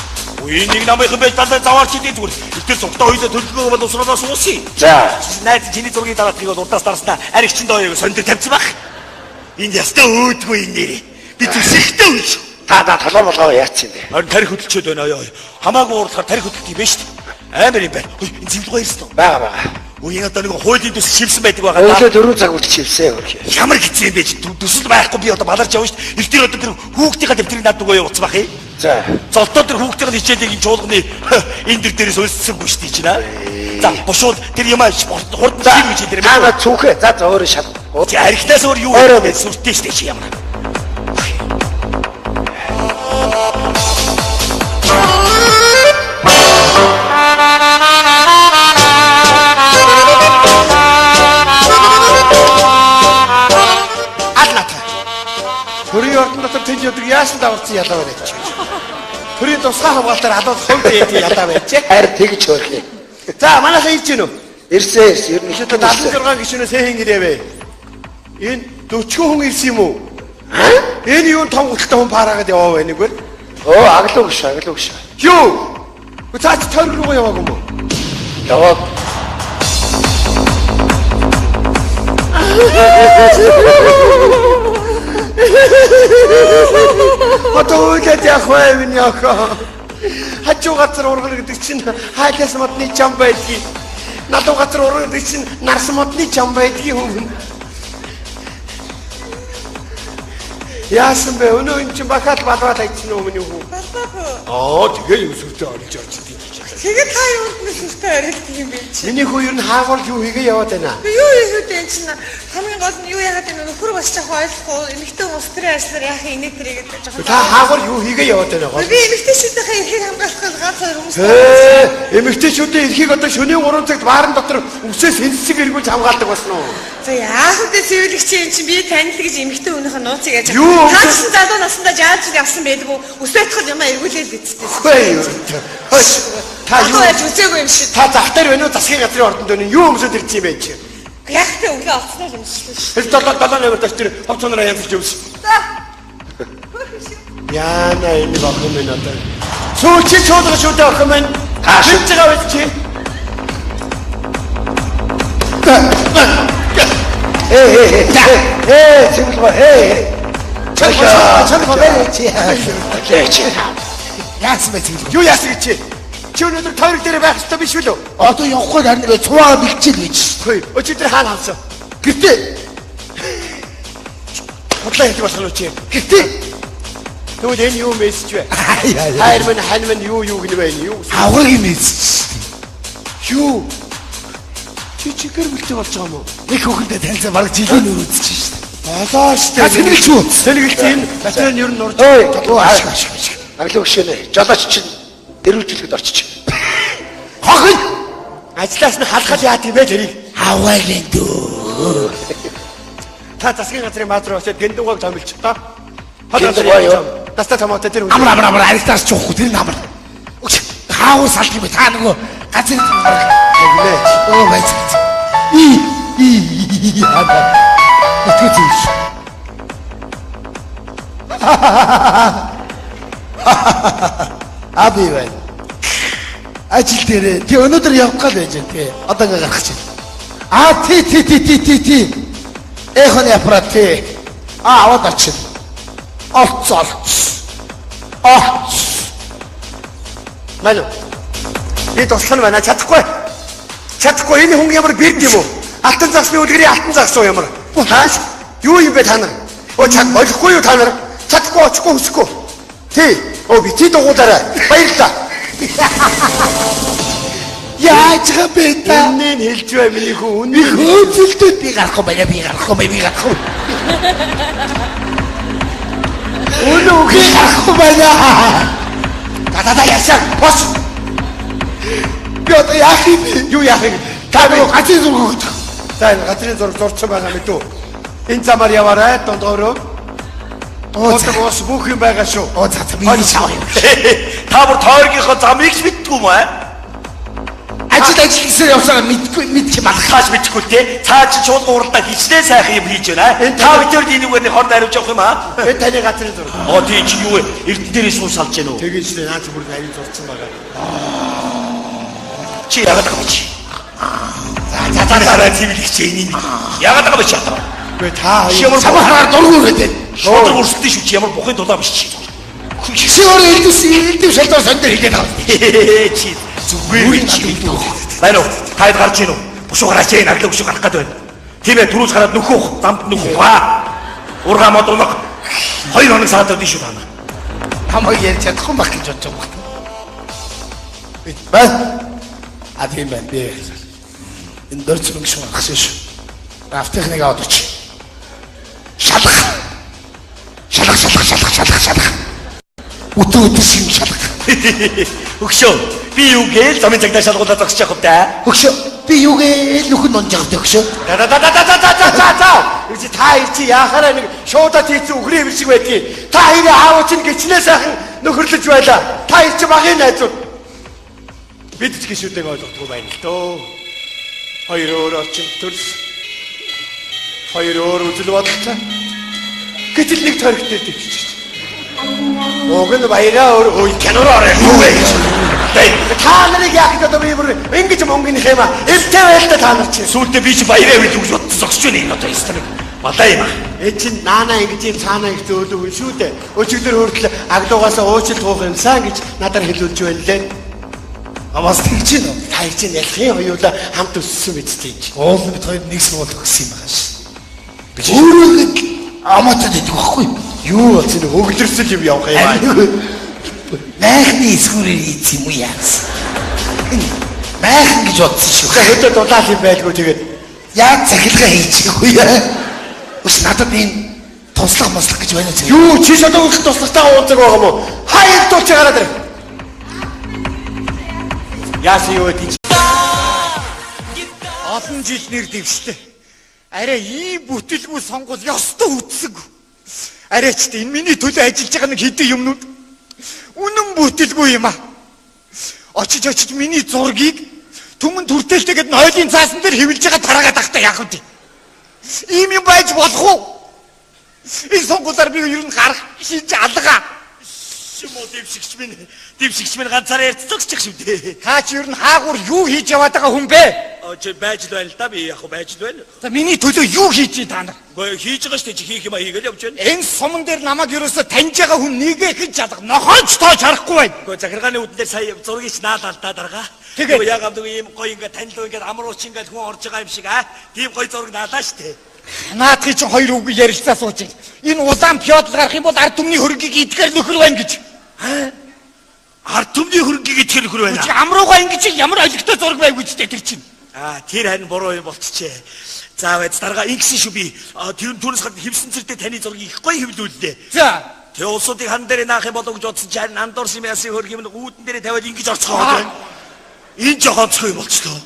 Үе нэг намайг хэмээн дандаа заваарч идэв зүгээр. Ихтэй цогтой хоёлоо төлөвлөгөө бол усраанаас уусъя. За. Найз чиний зургийг дараад тэгээд урдаас дарснаа аригчин дооёо сондор тавьсан баг. Энд ястаа өөдгөө энэ нэрээ. Би зүсэхтэй үе шүү. Та толгой молгоо яац юм бэ? Харин тарих хөдөлчөөд байна аа. Хамаагүй уурлахаар тарих хөдөлт юм байна шүү дээ. Амар юм байна. Энэ цэвлэгөө ирсэн үү? Бага. Үеийн одоо нэг хуулийн төс шивсэн байдаг байгаа. Өглөө 4 цаг үргэлж хивсэн юм. Ямар хэцүү юм бэ? Төсөл байхгүй би одоо баларч явна шүү дээ. Их тэр одоо тэр хүүхдийнхаа дэвтрийг над нөгөө явуулсан бах юм. За. Золтоо тэр хүүхдийн хичээлийг энэ чуулганы энэ дэр дээрээс өлссөнгүй шүү дээ чинь аа. За бушууд тэр юм хурдан шив гэж тэр юм. Таа цүнхээ. За өөрөө шал. Архитаас өөр юу вэ? Сүртэй шүү дээ чи ямар. Төрийн ордон дотор тэнд өдөр яасан даварцсан ялаа байна гэж. Төрийн тусгай хамгаалтаар халуун хувь дээд ялаа байж. Харин тэгж хөөрхий. За манайхаа ирж гэнэ үү? Ирсэн. Ер нь Ихэд 76 гишүүнээс хэн ирээвэ? Энэ 40 хүн ирсэн юм уу? Энэ юу том гуталтай хүн параагаад яваа вэ нэгвэр? Оо аглуу гш. Юу? Цаач тойрог руу яваагүй юм уу? Яваа. Одоо үгээд яах вэ миний охоо? Хажуу газар ургал гэдэг чинь хайлаас модны чам байдгийг. Надуу газар ургал гэдэг чинь нарс модны чам байдгийг юм. Яасан бэ? Өнөө эн чинь бахаал балвал хайчихна уу миний хүү? Тэгээ юу сүртэй орлож орж идэв. Тэгээд та юунд нь сүртэй арилт юм бэ чи? Миний хүү ер нь хаагуул юу хийгээ яваад байна? Юу хийгээд энэ чинь хамгийн гол нь юу яагаад энэ нөхөр бас ч ойлгохгүй эмэгтэй хүмүүс стресслэр яах юм нэг тэрийг жоохон. Та хаагуул юу хийгээ яваад байна гоо? Би эмэгтэйчүүдийнхээ эрхийг хамгаалах ганц хоёр хүмүүс. Эмэгтэйчүүдийн эрхийг одоо шөнийн 3 цагт баарын дотор үсээс хэнцсэг эргүүлж хамгаалдаг болно уу? За яах вэ цэвэрлэгч юм чинь би танил гэж эмэгтэй өнөөхөө нууцыг яаж Юу? таасан залуу насандаа жааж явсан байдгүй ус байтхад юм эргүүлээд эцтэй. Хөөе юу? Хөөе. Та юу яаж үзээгүй юм шиг. Та зах дээр байна уу? Засгийн газрын ордонд байна уу? Юу өмсөд ирсэн юм бэ чи? Яг тэ өглөө оцсноо юм шиг шүү. Долоо номер тач тэр хавцонороо янзлж явсан. За. Яна энэ бохом минь одоо. Сүүчи чуулга шүү дээ охин минь. Хинж байгаа байц чи. Цэвэлгөө. Чанга бай чи. Яасан бэ цэвэлгүй? Юу яасан гэж чи? Чи өнөөдөр тойрог дээр байх хэрэгтэй биш үү? Одоо явахгүй харин би цуваа бэлчил гэж. Хөөе, өчигдөр хаана хавсан? Гэтэ Бодлоо хийх болох нь чи. гэтэ Тэгвэл энэ юу мессеж вэ? Хайр мань хань мань юу гэнэ вэ? Юу? авраг юм эс. Юу? Чи гэр бүлтэй болж байгаа юм уу? Нэг хүүхэндээ танилцаа бараг жилийн нөр үзчихэж шээ. Болоо штэ. Та тэнэглэж үү? Тэнэглэж энэ батрын ер нь нурж. Ашиг. Аглуу гшэнэ. Жолооч чинь дэрвүүлжлэхэд орчих. Хохин Ажлаас нь халахад яа тийм бэ тэрийг? аваагийн дүү. Та засгийн газрын бааз руу очиод гиндугаг томилч та. Гиндугаа юу? Таста томоотой тэр Амар аригтаас чуухгүй тэр амар. Хаавар салт юм та нөгөө газар гинэ. оо байц. И яа. Нутгийн зүйл. Аби байна. Ажил дээр тий өнөөдөр явах гал байж байна тий. Одоо ингээ гарах чинь. Тий. Эхоны аппарат тий. Аваад очих. Олц. Малу. Би туслах нь байна чадахгүй. Чадахгүй энэ хүн ямар бэрд юм уу? Алтан загсны үлгэрийн алтан загс уу ямар? Хааш? Юу юм бэ та нар? Чад болохгүй юу та нар? Чадахгүй очихгүй хүсэхгүй. Тий. Би дугуулаарай. Баярлалаа. Яаж хабэ та? Үнэн хэлж бай миний хүн. Би хөөцөлдөд би гарахгүй байна. Өнөө гарахгүй байна. Та яасан? Бос. Би одоо яах юм бэ? Юу яах юм? Та нөгөө гацын зураг өгч. За энэ газрын зураг зурсан байгаа мэдүү. Энэ замаар яваарай дондоороо. Бос бүх юм байгаа шүү. Би шаа. Та бүр тойргийнхоо замыг мэдтгүй юм аа? Ажил гэсэн явсараа мэдчих юм алах. Хааш мэдхгүй те. Цаа чи шууд уралдаа хичнээн сайхан юм хийж байна. Та бүдээр энийгээр хорд ариуж явах юм аа? Энэ таны газрын зураг. Тийм чи юу вэ? Эрдэн дээрээ суу салж гэнэ үү? Тэгээд чи наач бүр ариун зурсан байгаа. Чи яагаад байгаа чи? За хараа цэвэрлэгч энийг. Яагаад байгаа чи одоо? Гэ та ямар самахаар дургуй гэдэг. шууд өрсөлдөж шүү чи ямар бухын дулаа биш чи. Чи өөрөө элдэв шалдаа сондор хийгээд байгаа. Чи зүгээр чи. Байна уу? Таад гарч ийн үү? Бушуу гараач ээ наглаа бушуу гарах гээд байна. Тийм ээ түрүүс гараад нөхөх, замд нөхөх ба. Ургаа мод унах. 2 хоног саад өгдөө шүү та нар. Хамаг ярьж чадахгүй байх гэж бодож байгаа. Тийм байна. Би энэ дөрч мөнгө шүү гаргасан шүү. Автехник аваад оч. Шалах. Өтөө шиг шалах. Өгшөө. Би юу гээл замын цагтаа шалгуулаад зогсож явах та. Өгшөө. Би юу гээл нөхөн нонжагд өгшөө. За. Та чи яхаараа нэг шуудаа тийцэн үхрийн юм шиг байдгийг. Та хоёрын аав чинь гिचнээ сайхан нөхөрлөж байлаа. Та хоёр чи багын найзууд. Бид ч гişүүдээ ойлгохгүй байна л дөө. Хоёр өөр орчин төрс. Хоёр өөр үзэл бодлоо. Гэтэл нэг тойрогтой дэвчиж. Уг нь баяраа өөр кинороо орё. Юу вэ? Та нарыг яах гэдэг би бүр ингэж мөнгөний хэмаа. Элтэй байлаа та нар чинь. Сүүлдээ би чи баяраа гэж үгс бодсон зогсож байна энэ одоо историк. Балаа юм аа. Чин наана ингэж юм цаанаа их зөөлөв шүү дээ. Өчигдөр хүртэл агдуугаасаа уучлалт гуйх юмсан гэж надаар хэлүүлж байна лээ. Амаас тэгж гин үү? Та их чинь ялхын хоёулаа хамт өссөн биз дээ. Уул бид хоёр нэг сургууль төгссөн юм байгаа шүү. Өөрөө аматад идэх байхгүй юу бол чинь өглөрсөл юм явах юм аа. Майхны эсгүүрээр ийц юм уу яасан. Майхан гэж бодсон шүү. Хөдөө дулаал юм байлгүй тэгээд яг цахилгаан хийчихгүй яа. Ус надад энэ туслах мослох гэж байна уу? юу чи шодоо их туслагтаа уулзаг байгаа юм уу? Хаяг дууч гараад ир. Яасан юу гэдэг. Олон жил нэр дэвштэй. Арай ийм бүтлгүй сонгол ёстой үтсэг. Арай ч энэ миний төлөө ажиллаж байгаа нэг хэдэн юмнууд үнэн бүтлгүй юм аа. Очиж миний зургийг түмэн түртэлтэйгээд нойлын цаасан дээр хэвлж байгаа тараагаад тахта яах вэ? Ийм юм байж болох уу? Энэ сонгуулаар би ер нь гарах хийж алгаа. Шимо дэвшигч минь ганцаараа ярьж зогсчих шүү дээ. Та чи ер нь хаагур юу хийж яваад байгаа хүн бэ? Чи байж л байна л да би яг байж л байна. За миний төлөө юу хийж та нар? Гэхдээ хийж байгаа шүү дээ чи хийх юм а хийгээл явж байна. Энэ суман дээр намайг ерөөсө таньж байгаа хүн нэгээ хийж чадах нохооч тоож харахгүй байна. Гэхдээ захиргааны үүдэн дээр сая зургийг наалал та дарга. Тэгээ яг амдаг ийм гоё ингээд танил ингээд амруулч ингээд хүн орж байгаа юм шиг аа. Тийм гоё зураг наалаа шүү дээ. Наадхи чи хоёр үг ярилцаа сууж. Энэ улаан пёдл гарах юм бол ард түмний хөрөгийг идэхээр нөхөр байна гэж. Ард түмний хөрөнгөийг идэхээр нөхөр байна. Чи амруугаа ингэж ямар олигтой зураг байв гэж тэр чинь. Тэр харин буруу юм болчихжээ. За байц дарга ингэсэн шүү би. Тэр түүнээс гадна хевсэн цэртэй таны зургийг их гоё хэвлүүллээ. За. Тэгээ улсуудыг хан дээр наах юм болов гэж бодсон чи харин андур симясын хөрг юм үүдэн дээр тавиад ингэж орцгоод байна. Энэ жоохон цоо юм болчихлоо.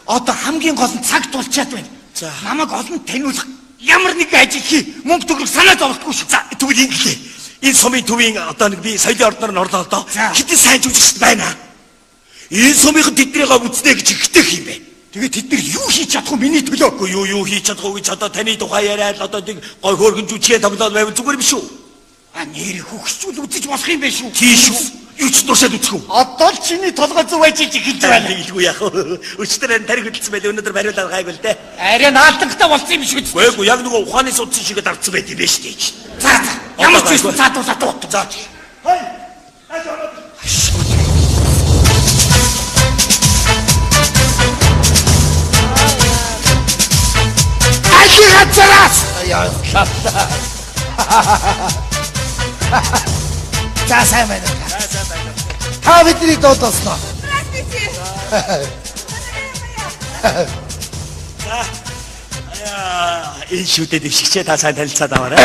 Одоо хамгийн гол нь цаг тулчаад байна. За. Намайг олон таниулах ямар нэг ажил хий. Мөнгө төгрөг санаа зовлохгүй шүү. За тэгвэл ингэлээ. Энэ сумын төвийн одоо нэг би соёлын ордноор нь орлоо доо. Хэдэн сайн жүжигчд байна. Энэ сумын тэднийгээ үзнэ гэж ихтэй юм бэ. Тэгээд тэд нар юу хийж чадах вэ миний төлөө? Үгүй юу хийж чадах вэ гэж одоо таны тухай яриад одоо нэг гой хөөргөн жүжигээ тоглоод байвал зүгээр биш үү? Нэрийг хөгсчүүл үзэж болох юм байх шүү. Тийш үү? Юу ч дурсаад үзэх үү? Одоо л чиний толгой зүв ажиж эхэлж байна. Илгүй яах вэ? Өчтөр тарих хөдөлсөн байл өнөөдөр бариулаад гайгүй л дээ. Арай наалдагтай болсон юм шиг үү? Үгүй яг нөгөө ухааны судсан шиг дарцсан байт юм байна шүү дээ. За ямар ч байсан заадуулаад. За. Ахи газраас. За сайн байна. Та бидний дуудсан. Энэ шүтээ дэвшигчээ та сайн танилцаад аваарай.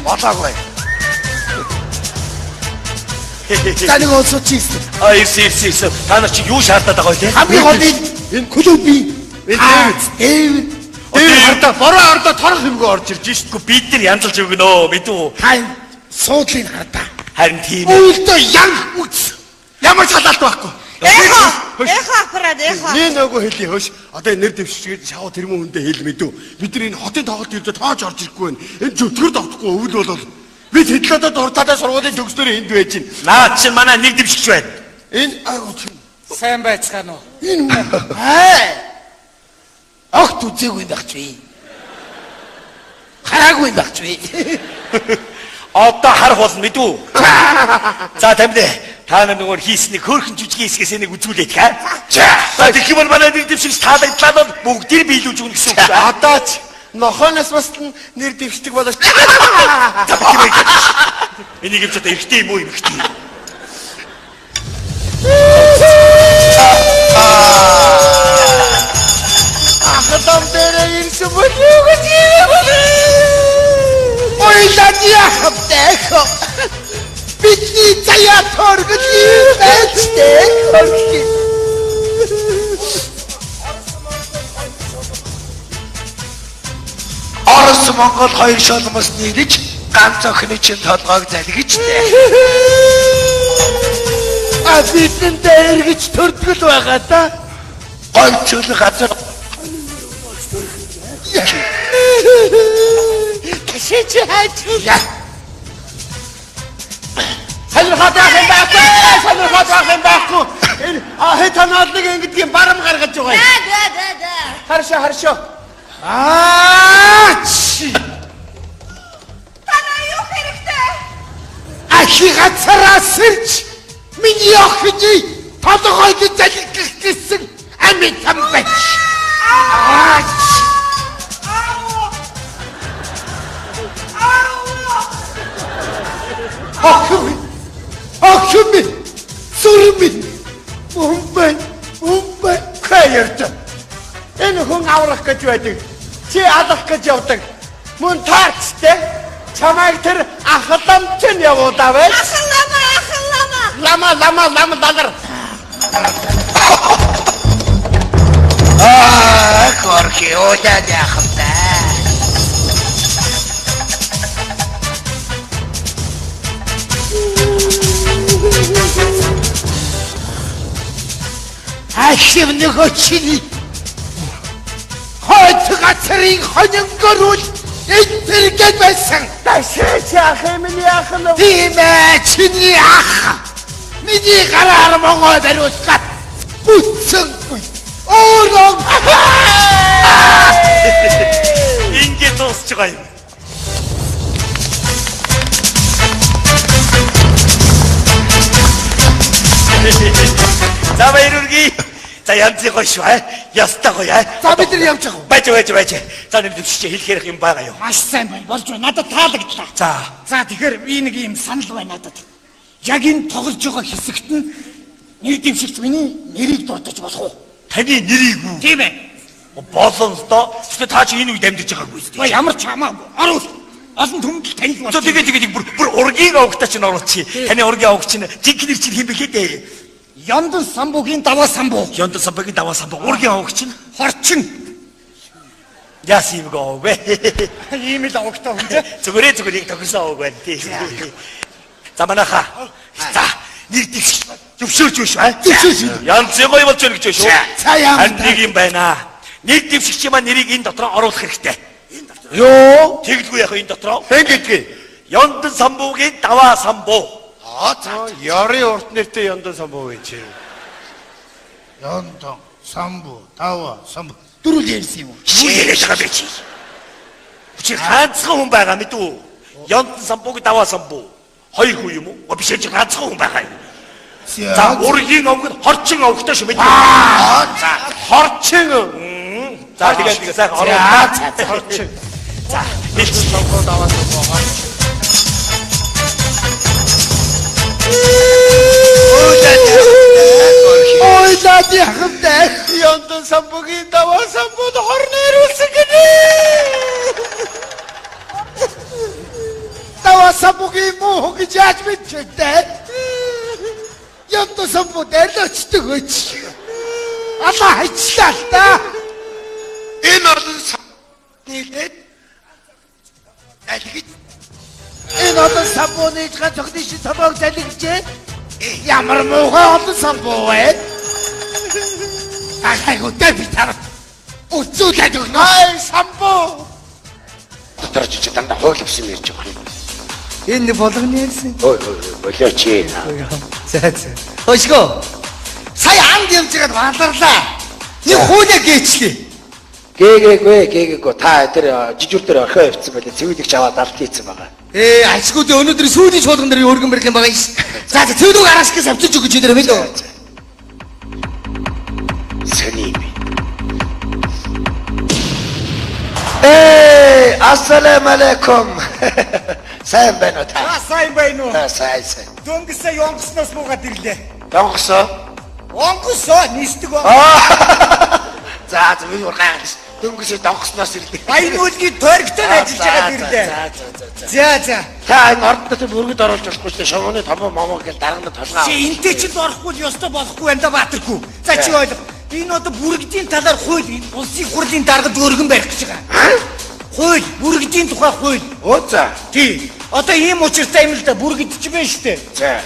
Болоогүй. Таны гоцоо чийсэн. Ирсэн. Та нар чи юу шаардаад байгаа вэ те? Хамгийн гол энэ клубын Дэвид Ардаа бороо ардаа торох юмгүй орж ирж шít. Бид нар янзалж өгнө мэдүү. хайн суудлын хардаа. Харин тийм. Өлдөө ян үз. Ямар шалалт байхгүй. Эхо аппарат эхо. Нэг нөгөө хэлий хөөш. Одоо энэ нэр дэвшиж шавуу тэрмэн хүндээ хэл мэдүү. Бид нар энэ хотын тоглолт ирдэ тоож орж ирэхгүй байна. Энэ зөвтгөр давтахгүй өвөл болол. Бид хэдлээдээ дуртаатай сургуулийн төгснөр энд байж гин. Наад чинь манай нэг дэвшигч байна. Энэ агуу чинь. Сайн байцгаана уу? Огт үзээгүй байх чи. Хараагүй байх чи. Одоо харах болно мэдүү. За тамирэ. Та нөгөө хийсний хөөрхөн жүжиг хэсгээс нэг үзүүлээд хаа. За тэгэх юм бол манай нэг дэвшигч таалагдлаа бол бүгдийг биелүүлж өгнө гэсэн үг шүү. Одоо ч нохоноос бас нэр дэвшдэг болооч. Энийг юм ч одоо эргэтэй юм уу юм эргэтэй. Ахтам дээр ирсэн болов гэж юм. Ой ланиа хавтэх. Бидний заяа торгол байцтэй хөрхи. Орос Монгол хоёр шолмос нийлж ганц охины чинь толгойг залгичтэй. Бидний дээргэж төрдгөл байгаа да. Гонцол газар Тэшиж хаач. Сонирхоод байх юм байхгүй. Энэ хэтанаалыг ингэдэг юм барам гаргаж байгаа юм. Харшаа. Аач. Танаа юу хэрэгтэй? Ахи газараас ирж миний охины толгойд залгих гэсэн амьд юм байж. Аач. Охин сүрмэн умбай Хайрт. Энэ хүн аврах гэж байдаг. Чи алах гэж явдаг. Мөн таарчтэй. Чамайг тэр ахламч нь явуулаа байж. Ахлама. Лама далар. Хорхи удаад яхамтай. Ахив нөгөө чиний хойд газрын хоньнгорул энтергээд байсан. Ташаач ах миний ах нь. Тийм ээ чиний ах. Миний гараар могоо бариулгаад бүтсэнгүй. Ором. Ингээд дуусч байгаа юм. За баярурги. За янзын гоё шүү аа. Ястаа гоё аа. За бид нар явж байгаа. Байж. За нэг дэвшиж хэлэх юм байгаа юу? Маш сайн байна. Болж байна. Надад таалагдлаа. За тэгэхээр би нэг юм санал байна надад. Яг энэ тоглож байгаа хэсэгт нь нэр дэвшигч миний нэрийг дурдж болох уу? Таны нэрийг үү? Тийм ээ. Болон л доо. Гэхдээ та чи энэ үед амьдарч байгаагүй шүү дээ. Ямар ч хамаагүй. Орвол олон түмдэл танил За болж. тэгээд бүр ургийн авагтаа чинь оруулчих. Таны ургийн аваг чинь жинхэнэ чинь хэм бэлээ дээ. Яндан самбуугийн даваа самбуу. Ёнда самбагийн даваа самбаа ургийн аваг чинь Хорчин. Яасан юм гээ вэ? Ийм л огтой хүн те. Зүгээр яг тохирсон ог байна тий. За манайха. За нэг дэвш зөвшөөрч биш аа. Янз гоё болж байна гэж шүү. Харин нэг юм байна. Нэг дэвшигч маань нэрийг энэ дотор оруулах хэрэгтэй. Юу? Тэгэлгүй яг энэ дотор. Хэн гэдгийг? Яндан самбуугийн даваа самбуу. За Ёрын урт нэртэй Яндан самбуу вэ чи? Яндан, самбу, тава, самбу. Дөрүл ярьсан юм уу? Ширэж байгаа би чи. Чи ганцхан хүн байгаа мэд үү? Яндан самбуугийн даваа самбуу. Хоёр хүн юм уу? Биш чи ганцхан хүн байгаа юм. За ургийн овгод хорчин овгтой шүү мэд. За хорчин. За тэгээд сайхан ороо. За хорчин. За хэлсэн самбуу даваа самбуу. Ой наад яхамтай. Яндан самбуугийн даваа самбууд хорны ирүүлсэн гинэ. Даваа самбуугийн муу гэж яаж мэдчихтэй? Яндан самбуу дайлаачдаг өч. Алла хайчлаа л да. энэ олон нийлээд алиг Энэ олон самбууны ганцхан шин самбууг залгижээ. Ямар муухай олон самбуу вэ? Ахайгуутай би тарах. Үзүүлээд өгнө. Ай самбуу. дотор жижиг дандаа хойловсон ярьж байгаа юм. Энэ болгоны ярьсан. Ой болооч ээ. За. Хошго. Сая анд юмжгаад бааларлаа. Нэг хуулиа гээчлээ. Гээгээгүй та тэр жижиг дээр орхио явцсан байлээ. Цэвэлэгч аваад алт хийсэн байгаа. Ашгууд өнөөдөр сүүлийн чуулган дээр өргөн барих юм байгаа юм. За цэвдүүг араашгаас авчиж өгч өдөр мэлөө. Сэний би. Ассаламу алейкум. Сайн байна уу та? Сайн байна уу? Сайн. Дөнгөсөө ёнгосноос буугаад ирлээ. Донгосоо. Онгосоо нийсдэг ба. За би ургаас дөнгөсөө донгосноос ирлээ. Баян үлгийн тойрогтой ажиллаж байгаа ирлээ. За. Та энэ ордод бүргэд оруулж болохгүй шүү дээ. Шогооны томоо момоо гэж дарагнад толгоо. Чи энтэй ч л орохгүй л ёстой болохгүй байна да Баатаргүй. За чи ойлго. Энэ одоо бүргэдийн талаар хууль улсын хурлын даргад өргөн барих гэж байгаа. Хууль, бүргэдийн тухай хууль. За. Тий. Одоо ийм учиртай юм л да бүргэд ч байна штэ. За.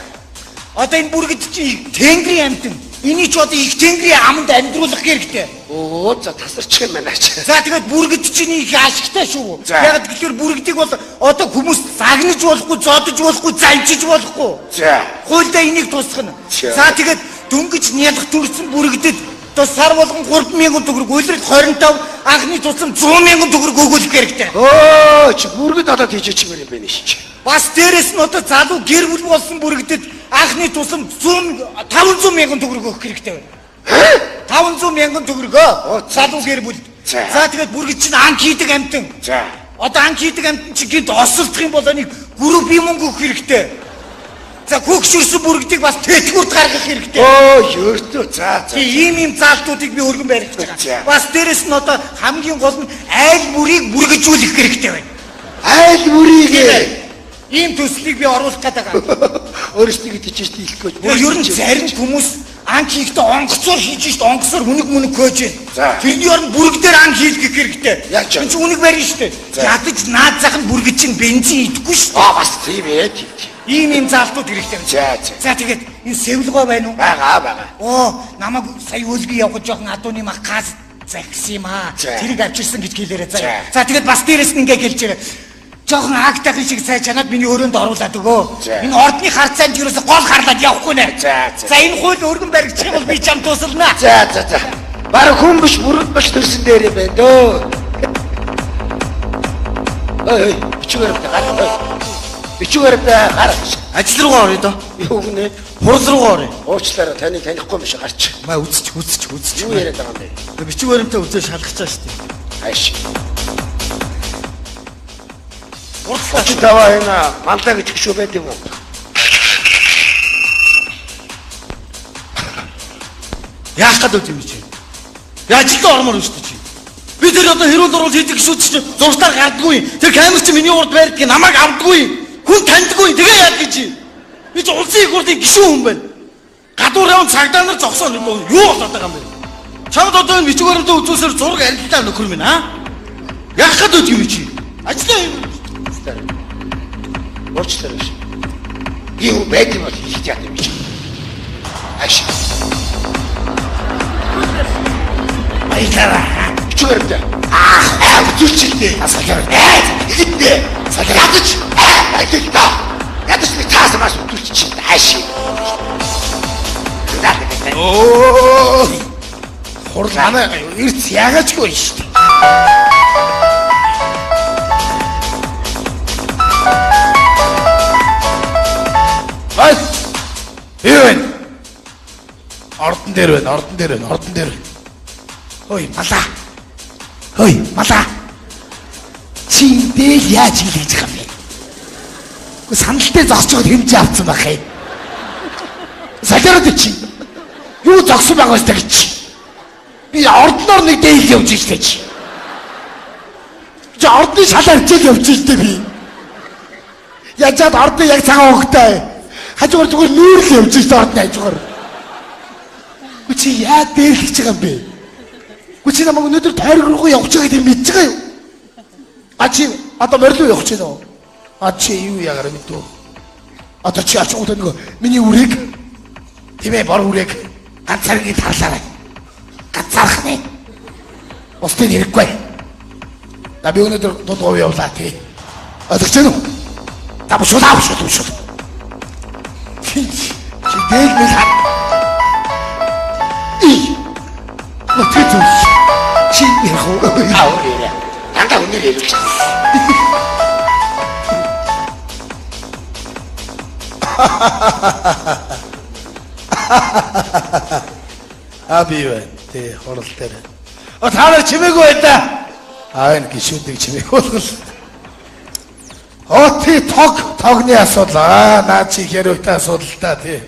Одоо энэ бүргэд чи Тэнгэрийн амьтан. Энийг ч одоо их Тэнгэрийн аманд амьдруулах хэрэгтэй. За тасарчих юм байна ч. За тэгээд бүргэд чинь их ашигтай шүү. За. Яг тэгэхээр бүргэдийг бол одоо хүмүүс загнаж болохгүй, зодож болохгүй, занчиж болохгүй. За. Хуульдаа энийг тусгана. За. За тэгээд дөнгөж нялх төрсэн бүргэдэд одоо сар болгон 3,000 төгрөг, үйлрэл 25, анхны тусам 100,000 төгрөг өгүүлэх хэрэгтэй. Чи бүргэд одоо тийж юм байна шүү. Бас дээрэс нь одоо залуу гэр бүл болсон бүргэдэд анхны тусам 500,000 төгрөг өгөх хэрэгтэй байна. 500,000 төгрөгөө залуу гэр бүл. За тэгээд бүргэд чинь анх хийдэг амтан. За. Одоо анх хийдэг амтан чинь гинт осолдох юм бол нэг групп юм өгөх хэрэгтэй. За хөгшөрсөн бүргэдийг бас тэтгэврт гаргах хэрэгтэй. Ёртөө. За. Ийм заалтуудыг би өргөн барих гэж За. байгаа. Бас дээрэс нь одоо хамгийн гол нь айл бүрийг бүргэжүүлэх хэрэгтэй байна. Айл бүрийг Ийм төслийг би оруулах гэдэг байгаа. өөрсдөө тийж дийлэхгүй. Ер нь зарим хүмүүс анх хийхдээ онгоцоор хийж шít онгоцоор хүнийг хөөж За. байна. Тэрний оронд бүрэг дээр анх хийлгэх хэрэгтэй. Яг ч. Энд чинь үнийг барьна штэ. Ядаж наад зах нь бүрэг чинь бензин идэхгүй штэ. Бас тийм ээ. Ийм заалтууд хэрэгтэй байна. За. За тэгээд энэ сэвлгой байна уу? Бага. Намайг сая үлги явах жоохон адууны мах газ загсан юм аа. За. Тэрийг авчирсан гэж хэлээрэй заа. За. За тэгээд бас дээрэс нь ингээ хэлж ирээ. Жоохон агтахын шиг цай чанаад миний өрөөнд оруулаад өгөө. За. Энэ ордны харцаанд юусоо гол харлаад явахгүй нэ. За. За энэ хууль өргөн баригдчих юм бол би чам тусалнаа. За. Бараг хүн биш бүргэд биш төрсөн дээр юм байна дөө. Ой, бичгээр гар. Ажил руугаа орё доо. Юу гэнэ? Хурал руугаа орё. Уучлаарай таны танихгүй юм шиг гарч. Маа үзчих. Юу яриад байгаа юм бэ? Бичиг баримтаа үзээ шалгачаа штэ. Айш. Чи таваа энэ мандаа гэж шүү байд юм уу? Яах гэдэг юм чи? Ажилдаа ормоор шүү дээ чи. Би тэр одоо хэрүүл дуруул хийдэг шүү чи зурстаар гардаггүй. Тэр камер чи миний урд байрдаг намайг авдаггүй. Хүн таньдаггүй. Тэгээ яад гэж чи. Би ч улсын их хурлын гишүүн хүн байна. Гадуур явсан цагдаа нар зогсоо юу болоод байгаа юм бэ? Чамд одоо энэ бичиг баримтаа үзүүлсээр зураг арилтаа нөхөр минь аа? Яах гэдэг юм чи? Ажлаа юм. Уучлаарай биш. Юу байд юм бол хийх яа юм чи. Аш. Баярлалаа. Чүгэрдэ. Зүчилдэ. Асалаа. Хитдэ. Ядаж. Ядаж нэг таасмаас үтүүлчих. Ааши. Оо. Хурлаа эрт ягаачгүй шүү дээ. Ай! Юу? Ордон дээр байна, ордон дээр байна, ордон дээр. Ой, малаа. Ой, малаа. Чи дээр яаж хийлгэж байгаа юм бэ? Сандалтай зогсож хэмжээ авсан байх юм. Салярд чи. Юу зогсон байгаас тэгч. Би ордноор нэг дээл явж штэ чи. Чи ордны шалаар чиг явж штэ би. Ячаад ордны яг цагаан хогтой. Хажуугаар зүгээр нүүрл явж штэ ордны хажуугаар. Чи яа дээрлэж байгаа юм бэ? Чи намайг өнөөдөр тойрог руу явж байгааг тийм мэдж байгаа юу? Чи одоо морил руу явж байна уу? Чи юу яагаар мэдв? Одоо чи ач удаа нэг миний үрийг тэмээ бор үрийг ганцааргийн тарлаарай. Ганцаарх нэ. Устын хэрэггүй. Да би өнөөдөр дуудгав явлаа тий. Ойлгож байна уу? Тавшуу. Чи дээл мэл хаа. Мөтөж. Чи ярах уу? Аурэ. Дандаа өнөр хэлж Абивэ тэ хорол дээр. Та нар чимээгүй бай да. Энэ гişүдэг чимээгүй бол. Ти тогны асуудал. Наа чи хэрвээ асуудал та тий.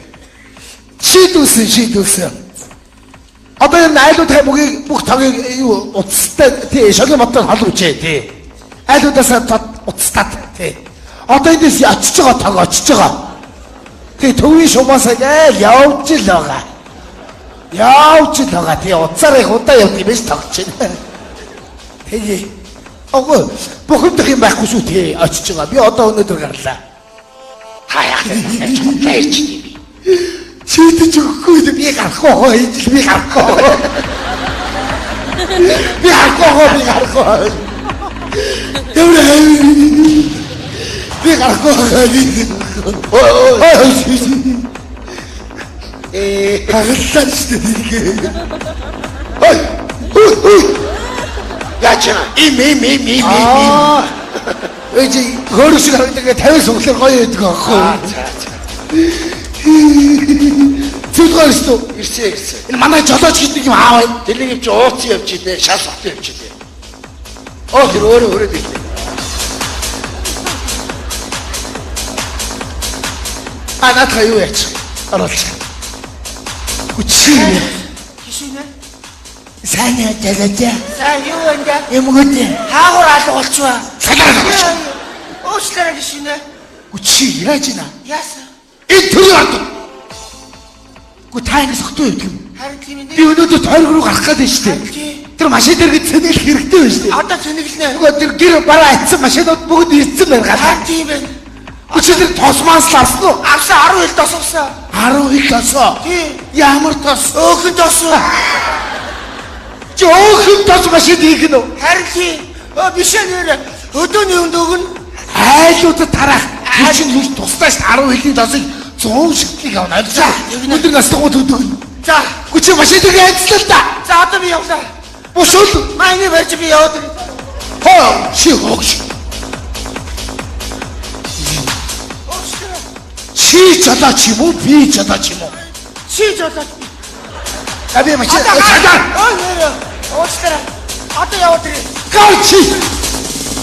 Шийдүүлсэн. Одоо энэ айлууд бүгд бүх тогийг юу уцтай тий шогийн мотор халуучээ тий. Айлуудаас уцтаад тий. Одоо эндээс очиж байгаа. Тий төвийн шумаасаа явж л байгаа. Тий уцаар их удаа явд юм биш тогч байна. Тэгээ. Бухимдах юм байхгүй шүү тий очиж байгаа. Би одоо өнөөдөр гарлаа. хаяах байж тийм. Шийдэж өгөхгүй би гарахгүй. Би гарахгүй. Би гарахгүй. Хагаллаа шүү дээ. Яачна. Им. Эцэг хөрөшг харагддаг 50 суглаар гоё байдаг аахгүй. Зүгээрс тоо Ирсэн. энэ манай жолооч гэдэг юм аавай. Дэлэг явж ууц явж идэ, шал сот явж идэ. Тэр өөрөө ирлээ. Наадах юу яач? Оруулж. Хүчээ. Хишинэ. Сайн яагаад? За юу вэ? Эмгүүд Хаагур алга болчихваа. салаа. Уучлаарай хишинэ. Хүчээ яаж ийна? Яасан? Энэ төрөө ард. Таанаас өгтөө юм. Харин тийм Би ээ. өнөөдөр тойрог руу гарах гэдэг шүү дээ. Тэр машин дээр гэж цэнэлэх хэрэгтэй байна шүү дээ. Одоо цэнэглэнэ. Нөгөө тэр гэр бараа атсан машинууд бүгд ирсэн байна гадаа. Тийм байна. Хүчээ тэр тосмаас л авсан уу? Авсан 10 хил тосгосон. 10 хил тосоо. Тийм. Ямар тос? Өөхөн тосоо. Чи өөхөн тос машин хийх нь үү? Харин тийм. Биш нэр. Өдөөний өнд өгнө. Айлуудад тарах. Тэр чинь юу тусдаа ш 10 хилийн тосыг 100 шигтлийг авна. Өдөр настагууд өгнө. За. Хүчээ машин дээр айцлаа л да. За одоо би явлаа. Бушул. Майны барьж би яваад. Чи хогш. Чи жолооч юм уу? Би жолооч юм уу? Чи жолооч. Би машин. Ой нэр. Уучлаарай. Одоо яваад ирээ. Гоо чи.